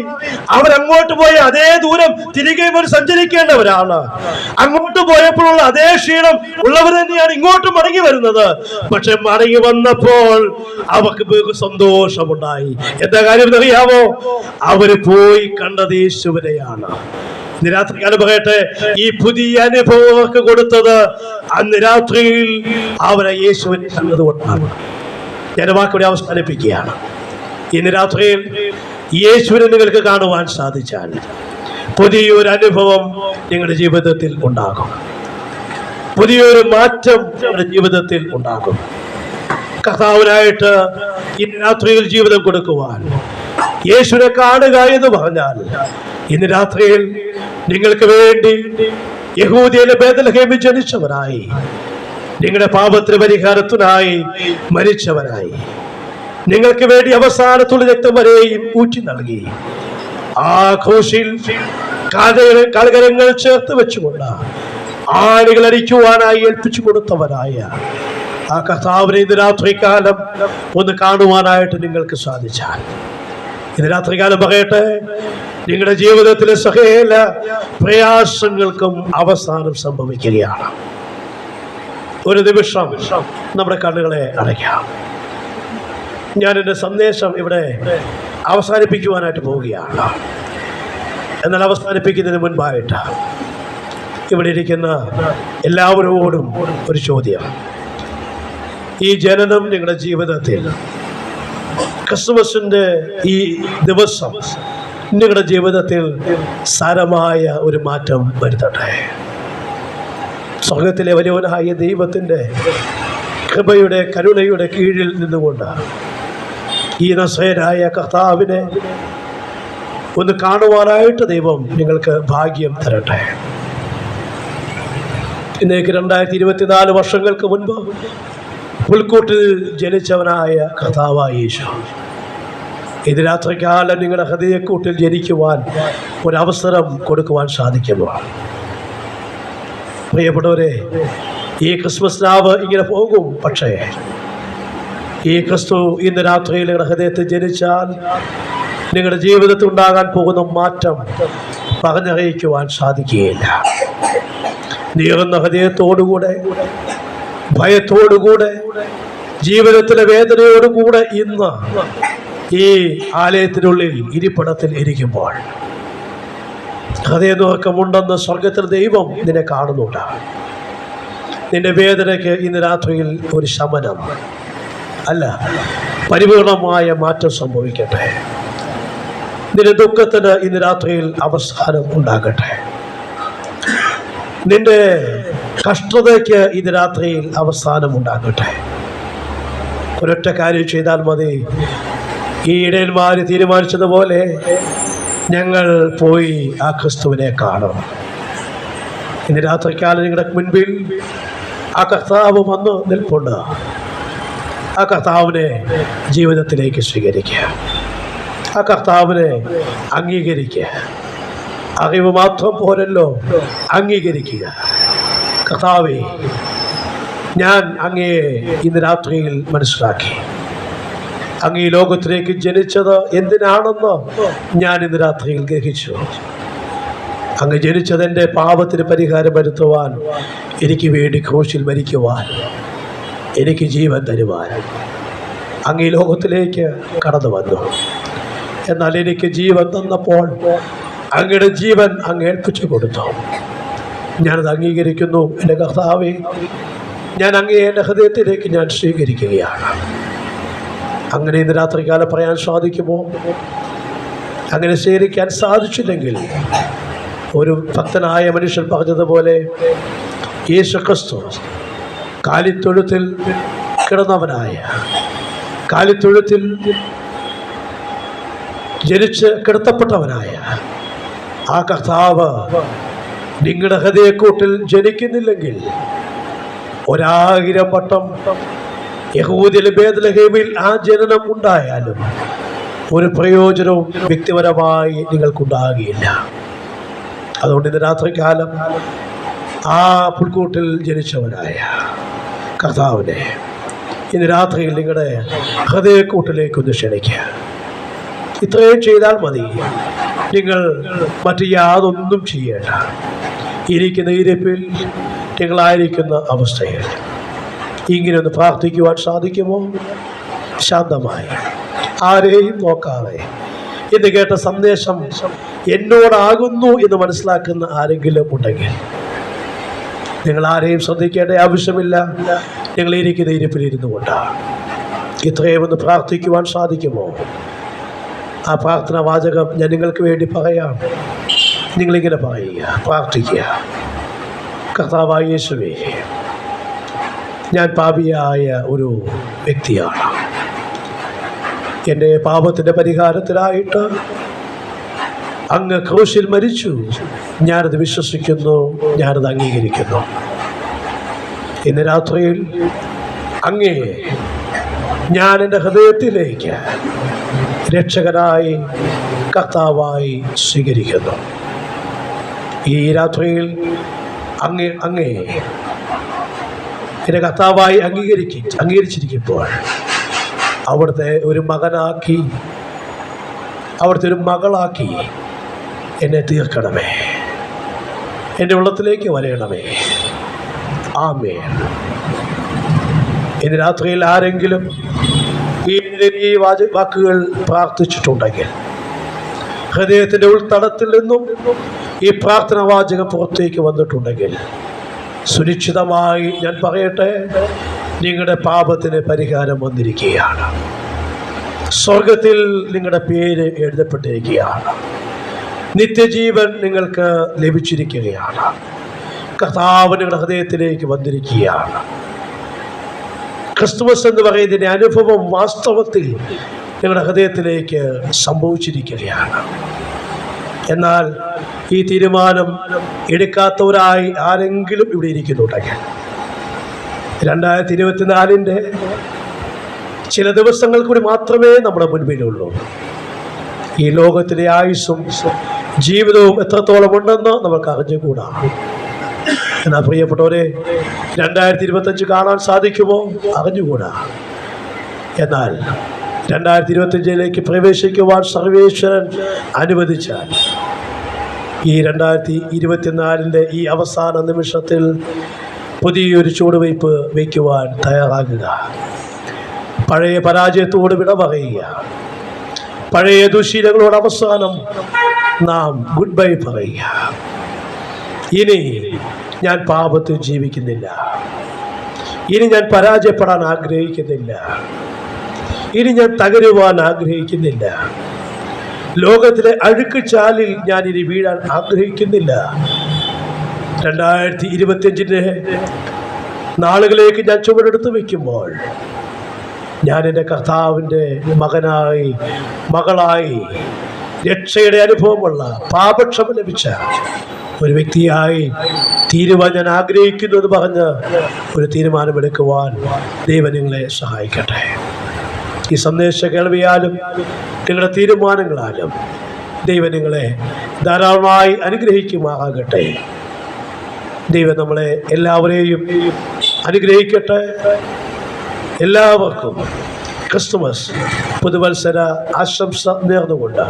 B: അവരങ്ങോട്ട് പോയ അതേ ദൂരം തിരികെ ഇവർ സഞ്ചരിക്കേണ്ടവരാണ്. അങ്ങോട്ട് പോയപ്പോഴുള്ള അതേ ക്ഷീണം ഉള്ളവർ തന്നെയാണ് ഇങ്ങോട്ട് മടങ്ങി വരുന്നത്. പക്ഷെ മടങ്ങി വന്നപ്പോൾ അവർക്ക് സന്തോഷമുണ്ടായി. എന്താ കാര്യം എന്നറിയാമോ? അവര് പോയി കണ്ടത് യേശുവിനെയാണ്. ഇന്ന് രാത്രികാലം പറയട്ടെ, ഈ പുതിയ അനുഭവം അവർക്ക് കൊടുത്തത് അന്ന് രാത്രിയിൽ അവരെ യേശുവിനെ കണ്ടതുകൊണ്ടാണ്. ഞാൻ വാക്കുകൂടി അവസാനിപ്പിക്കുകയാണ്. ഇന്ന് രാത്രിയിൽ യേശുവിനെ നിങ്ങൾക്ക് കാണുവാൻ സാധിച്ചാൽ പുതിയൊരു അനുഭവം നിങ്ങളുടെ ജീവിതത്തിൽ ഉണ്ടാകും. പുതിയൊരു മാറ്റം നിങ്ങളുടെ ജീവിതത്തിൽ ഉണ്ടാകും. കർത്താവിനായിട്ട് ഇന്ന് രാത്രിയിൽ ജീവിതം കൊടുക്കുവാൻ യേശുവിനെ കാണുക എന്ന് പറഞ്ഞാൽ, ഇന്ന് രാത്രിയിൽ നിങ്ങൾക്ക് വേണ്ടി യഹൂദയിലെ ബേത്ലഹേമിൽ ജനിച്ചവരായി, നിങ്ങളുടെ പാപത്തിന് പരിഹാരത്തിനായി മരിച്ചവരായി, നിങ്ങൾക്ക് വേണ്ടി അവസാനത്തുള്ള രക്തം വരെയും ഊറ്റി നൽകി, ആ ക്രൂശിൽ കാൽകരങ്ങൾ ചേർത്ത് വെച്ചുകൊണ്ട് ആണികൾ അടിക്കുവാനായി ഏൽപ്പിച്ചു കൊടുത്തവരായ ആ കർത്താവിനെ ഇന്ന് രാത്രികാലം ഒന്ന് കാണുവാനായിട്ട് നിങ്ങൾക്ക് സാധിച്ചാൽ, ഇന്ന് രാത്രികാലം പറയട്ടെ, നിങ്ങളുടെ ജീവിതത്തിലെ സകല പ്രയാസങ്ങൾക്കും അവസാനം സംഭവിക്കുകയാണ്. ഒരു നിമിഷം നമ്മുടെ കണ്ണുകളെ അടയ്ക്കാം. ഞാൻ എൻ്റെ സന്ദേശം ഇവിടെ അവസാനിപ്പിക്കുവാനായിട്ട് പോവുകയാണ്. എന്നാൽ അവസാനിപ്പിക്കുന്നതിന് മുൻപായിട്ട് ഇവിടെ ഇരിക്കുന്ന എല്ലാവരോടും ഒരു ചോദ്യം. ഈ ജനനം നിങ്ങളുടെ ജീവിതത്തിൽ, ക്രിസ്മസിൻ്റെ ഈ ദിവസം നിങ്ങളുടെ ജീവിതത്തിൽ സാരമായ ഒരു മാറ്റം വരുത്തട്ടെ. സ്വർഗത്തിലെ വലിയവനായ ദൈവത്തിൻ്റെ കൃപയുടെ കരുണയുടെ കീഴിൽ നിന്നുകൊണ്ട് ഈ നസറേയനായ കർത്താവിനെ ഒന്ന് കാണുവാനായിട്ട് ദൈവം നിങ്ങൾക്ക് ഭാഗ്യം തരട്ടെ. ഇന്നേക്ക് 2024 വർഷങ്ങൾക്ക് മുൻപ് പുൽക്കൂട്ടിൽ ജനിച്ചവനായ കർത്താവായ യേശു ഇത് രാത്രികാലം നിങ്ങളുടെ ഹൃദയക്കൂട്ടിൽ ജനിക്കുവാൻ ഒരവസരം കൊടുക്കുവാൻ സാധിക്കുന്നു. പ്രിയപ്പെട്ടവരെ, ഈ ക്രിസ്മസ് രാവ് ഇങ്ങനെ പോകും. പക്ഷേ ഈ ക്രിസ്തു ഇന്ന് രാത്രിയിൽ നിങ്ങളുടെ ഹൃദയത്തിൽ ജനിച്ചാൽ നിങ്ങളുടെ ജീവിതത്തിൽ ഉണ്ടാകാൻ പോകുന്ന മാറ്റം പറഞ്ഞറിയിക്കുവാൻ സാധിക്കുകയില്ല. നീറുന്ന ഹൃദയത്തോടുകൂടെ, ഭയത്തോടുകൂടെ, ജീവിതത്തിലെ വേദനയോടുകൂടെ ഇന്ന് ഈ ആലയത്തിനുള്ളിൽ ഇരിപ്പിടത്തിൽ ഇരിക്കുമ്പോൾ ഹൃദയനുറക്കമുണ്ടെന്ന് സ്വർഗത്തിൽ ദൈവം നിന്നെ കാണുന്നുണ്ട്. നിന്റെ വേദനയ്ക്ക് ഇന്ന് രാത്രിയിൽ ഒരു ശമനം അല്ല, പരിപൂർണമായ മാറ്റം സംഭവിക്കട്ടെ. നിന്റെ ദുഃഖത്തിന് ഇന്ന് രാത്രിയിൽ അവസാനം ഉണ്ടാകട്ടെ. നിന്റെ കഷ്ടതയ്ക്ക് ഇത് രാത്രിയിൽ അവസാനമുണ്ടാകട്ടെ. ഒരൊറ്റ കാര്യം ചെയ്താൽ മതി. ഈ ഇടയന്മാർ തീരുമാനിച്ചതുപോലെ ഞങ്ങൾ പോയി ആ ക്രിസ്തുവിനെ കാണണം. ഇന്ന് രാത്രിക്കാലം നിങ്ങളുടെ മുൻപിൽ ആ കർത്താവ് വന്ന് നിൽപ്പുണ്ട്. ആ കർത്താവിനെ ജീവിതത്തിലേക്ക് സ്വീകരിക്കുക. ആ കർത്താവിനെ അംഗീകരിക്കുക. അറിവ് മാത്രം പോരല്ലോ, അംഗീകരിക്കുക. കർത്താവേ, ഞാൻ അങ്ങയെ ഇന്ന് രാത്രിയിൽ മനസ്സിലാക്കി. അങ്ങ് ഈ ലോകത്തിലേക്ക് ജനിച്ചത് എന്തിനാണെന്ന് ഞാൻ ഇന്ന് രാത്രിയിൽ ഗ്രഹിച്ചു. അങ്ങ് ജനിച്ചത് എൻ്റെ പാപത്തിന് പരിഹാരം വരുത്തുവാൻ, എനിക്ക് വേണ്ടി ക്രൂശിൽ മരിക്കുവാൻ, എനിക്ക് ജീവൻ തരുവാൻ അങ്ങ് ഈ ലോകത്തിലേക്ക് കടന്നു വന്നു. എന്നാൽ എനിക്ക് ജീവൻ തന്നപ്പോൾ അങ്ങയുടെ ജീവൻ അങ്ങ് ഏൽപ്പിച്ചു കൊടുത്തു. ഞാനത് അംഗീകരിക്കുന്നു. എൻ്റെ കർത്താവേ, ഞാൻ അങ്ങയെ എൻ്റെ ഹൃദയത്തിലേക്ക് ഞാൻ സ്വീകരിക്കുകയാണ്. അങ്ങനെ ഇന്ന് രാത്രികാലം പറയാൻ സാധിക്കുമോ? അങ്ങനെ സ്വീകരിക്കാൻ സാധിച്ചില്ലെങ്കിൽ ഒരു ഭക്തനായ മനുഷ്യൻ പറഞ്ഞതുപോലെ, യേശു ക്രിസ്തു കാലിത്തൊഴുത്തിൽ കിടന്നവനായ, കാലിത്തൊഴുത്തിൽ ജനിച്ച് കിടത്തപ്പെട്ടവനായ ആ കർത്താവ് നിങ്ങളുടെ ഹൃദയക്കൂട്ടിൽ ജനിക്കുന്നില്ലെങ്കിൽ 1000 വട്ടം യഹൂദിലെ ബേത്ലഹേമിൽ ആ ജനനം ഉണ്ടായാലും ഒരു പ്രയോജനവും വ്യക്തിപരമായി നിങ്ങൾക്കുണ്ടാകുകയില്ല. അതുകൊണ്ട് ഇന്ന് രാത്രികാലം ആ പുൽക്കൂട്ടിൽ ജനിച്ചവനായ കർത്താവിനെ ഇന്ന് രാത്രിയിൽ നിങ്ങളുടെ ഹൃദയക്കൂട്ടിലേക്കൊന്ന് ക്ഷണിക്കുക. ഇത്രയും ചെയ്താൽ മതി. നിങ്ങൾ മറ്റ് യാതൊന്നും ചെയ്യേണ്ട. ഇരിക്കുന്ന ഇരിപ്പിൽ, നിങ്ങളായിരിക്കുന്ന അവസ്ഥയിൽ ഇങ്ങനെയൊന്ന് പ്രാർത്ഥിക്കുവാൻ സാധിക്കുമോ? ശാന്തമായി, ആരെയും നോക്കാതെ ഇന്ന് കേട്ട സന്ദേശം എന്നോടാകുന്നു എന്ന് മനസ്സിലാക്കുന്ന ആരെങ്കിലും ഉണ്ടെങ്കിൽ നിങ്ങൾ ആരെയും ശ്രദ്ധിക്കേണ്ട ആവശ്യമില്ല. നിങ്ങൾ ഇരിക്കുന്ന ഇരിപ്പിലിരുന്നു കൊണ്ടാണ്. ഇത്രയും ഒന്ന് പ്രാർത്ഥിക്കുവാൻ സാധിക്കുമോ? ആ പ്രാർത്ഥന വാചകം ഞാൻ നിങ്ങൾക്ക് വേണ്ടി പറയാം. നിങ്ങളിങ്ങനെ പറയുക, പ്രാർത്ഥിക്കുക. കർത്താവായ യേശുവേ, ഞാൻ പാപിയായ ഒരു വ്യക്തിയാണ്. എൻ്റെ പാപത്തിൻ്റെ പരിഹാരത്തിനായിട്ട് അങ്ങ് ക്രൂശിൽ മരിച്ചു. ഞാനത് വിശ്വസിക്കുന്നു, ഞാനത് അംഗീകരിക്കുന്നു. ഇന്ന് രാത്രിയിൽ അങ്ങേ ഞാൻ എൻ്റെ ഹൃദയത്തിലേക്ക് രക്ഷകനായി, കർത്താവായി സ്വീകരിക്കുന്നു. ഈ രാത്രിയിൽ അങ്ങേ എൻ്റെ കർത്താവായി അംഗീകരിച്ചിരിക്കുമ്പോൾ അവിടുത്തെ ഒരു മകനാക്കി, അവിടുത്തെ ഒരു മകളാക്കി എന്നെ തീർക്കണമേ. എൻ്റെ ഉള്ളത്തിലേക്ക് വരയണമേ. ആമേൻ. ഇന്ന് രാത്രിയിൽ ആരെങ്കിലും ഈ വാക്കുകൾ പ്രാർത്ഥിച്ചിട്ടുണ്ടെങ്കിൽ ഹൃദയത്തിൻ്റെ ഉൾത്തടത്തിൽ നിന്നും ഈ പ്രാർത്ഥന വാചകം പുറത്തേക്ക് വന്നിട്ടുണ്ടെങ്കിൽ സുനിശ്ചിതമായി ഞാൻ പറയട്ടെ, നിങ്ങളുടെ പാപത്തിന് പരിഹാരം വന്നിരിക്കുകയാണ്. സ്വർഗത്തിൽ നിങ്ങളുടെ പേര് എഴുതപ്പെട്ടിരിക്കുകയാണ്. നിത്യജീവൻ നിങ്ങൾക്ക് ലഭിച്ചിരിക്കുകയാണ്. കർത്താവ് നിങ്ങളുടെ ഹൃദയത്തിലേക്ക് വന്നിരിക്കുകയാണ്. ക്രിസ്തുമസ് എന്ന് പറയുന്നതിൻ്റെ അനുഭവം വാസ്തവത്തിൽ നിങ്ങളുടെ ഹൃദയത്തിലേക്ക് സംഭവിച്ചിരിക്കുകയാണ്. എന്നാൽ ഈ തീരുമാനം എടുക്കാത്തവരായി ആരെങ്കിലും ഇവിടെ ഇരിക്കുന്നുണ്ടെങ്കിൽ 2024 ചില ദിവസങ്ങൾ കൂടി മാത്രമേ നമ്മുടെ മുൻപിലുള്ളൂ. ഈ ലോകത്തിലെ ആയുസ്സും ജീവിതവും എത്രത്തോളം ഉണ്ടെന്ന് നമുക്ക് അറിഞ്ഞുകൂടാ. എന്നാൽ പ്രിയപ്പെട്ടവരെ, 2025 കാണാൻ സാധിക്കുമോ? അറിഞ്ഞുകൂടാ. എന്നാൽ 2025 പ്രവേശിക്കുവാൻ സർവേശ്വരൻ അനുവദിച്ചാൽ ഈ 2024 ഈ അവസാന നിമിഷത്തിൽ പുതിയൊരു ചുവടുവയ്പ് വയ്ക്കുവാൻ തയ്യാറാകുക. പഴയ പരാജയത്തോട് വിട പറയുക. പഴയ ദുശീലങ്ങളോട് അവസാനം നാം ഗുഡ് ബൈ പറയുക. ഇനി ഞാൻ പാപത്തിൽ ജീവിക്കുന്നില്ല. ഇനി ഞാൻ പരാജയപ്പെടാൻ ആഗ്രഹിക്കുന്നില്ല. ഇനി ഞാൻ തകരുവാൻ ആഗ്രഹിക്കുന്നില്ല. ലോകത്തിലെ അഴുക്ക് ചാലിൽ ഞാൻ ഇനി വീഴാൻ ആഗ്രഹിക്കുന്നില്ല. 2025 നാളുകളിലേക്ക് ഞാൻ ചുവടെടുത്ത് വയ്ക്കുമ്പോൾ ഞാൻ എൻ്റെ കർത്താവിൻ്റെ മകനായി മകളായി രക്ഷയുടെ അനുഭവമുള്ള പാപക്ഷമ ലഭിച്ച ഒരു വ്യക്തിയായി തീരുവാൻ ഞാൻ ആഗ്രഹിക്കുന്നു എന്ന് പറഞ്ഞ് ഒരു തീരുമാനമെടുക്കുവാൻ ദൈവം നിങ്ങളെ സഹായിക്കട്ടെ. ഈ സന്ദേശ കേൾവിയാലും നിങ്ങളുടെ തീരുമാനങ്ങളാലും ദൈവം നിങ്ങളെ ധാരാളമായി അനുഗ്രഹിക്കുമാറാകട്ടെ. ദൈവം നമ്മളെ എല്ലാവരെയും അനുഗ്രഹിക്കട്ടെ. എല്ലാവർക്കും ക്രിസ്തുമസ് പുതുവത്സര ആശംസ നേർന്നുകൊണ്ട്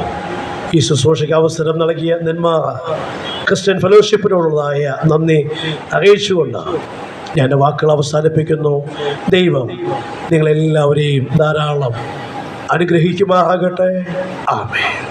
B: ഈ ശുശ്രൂഷയ്ക്ക് അവസരം നൽകിയ നെന്മാറ ക്രിസ്ത്യൻ ഫെലോഷിപ്പിനോടുള്ളതായ നന്ദി അറിയിച്ചുകൊണ്ട് ഞാൻ എൻ്റെ വാക്കുകൾ അവസാനിപ്പിക്കുന്നു. ദൈവം നിങ്ങളെല്ലാവരെയും ധാരാളം അനുഗ്രഹിക്കുമാറാകട്ടെ. ആമേൻ.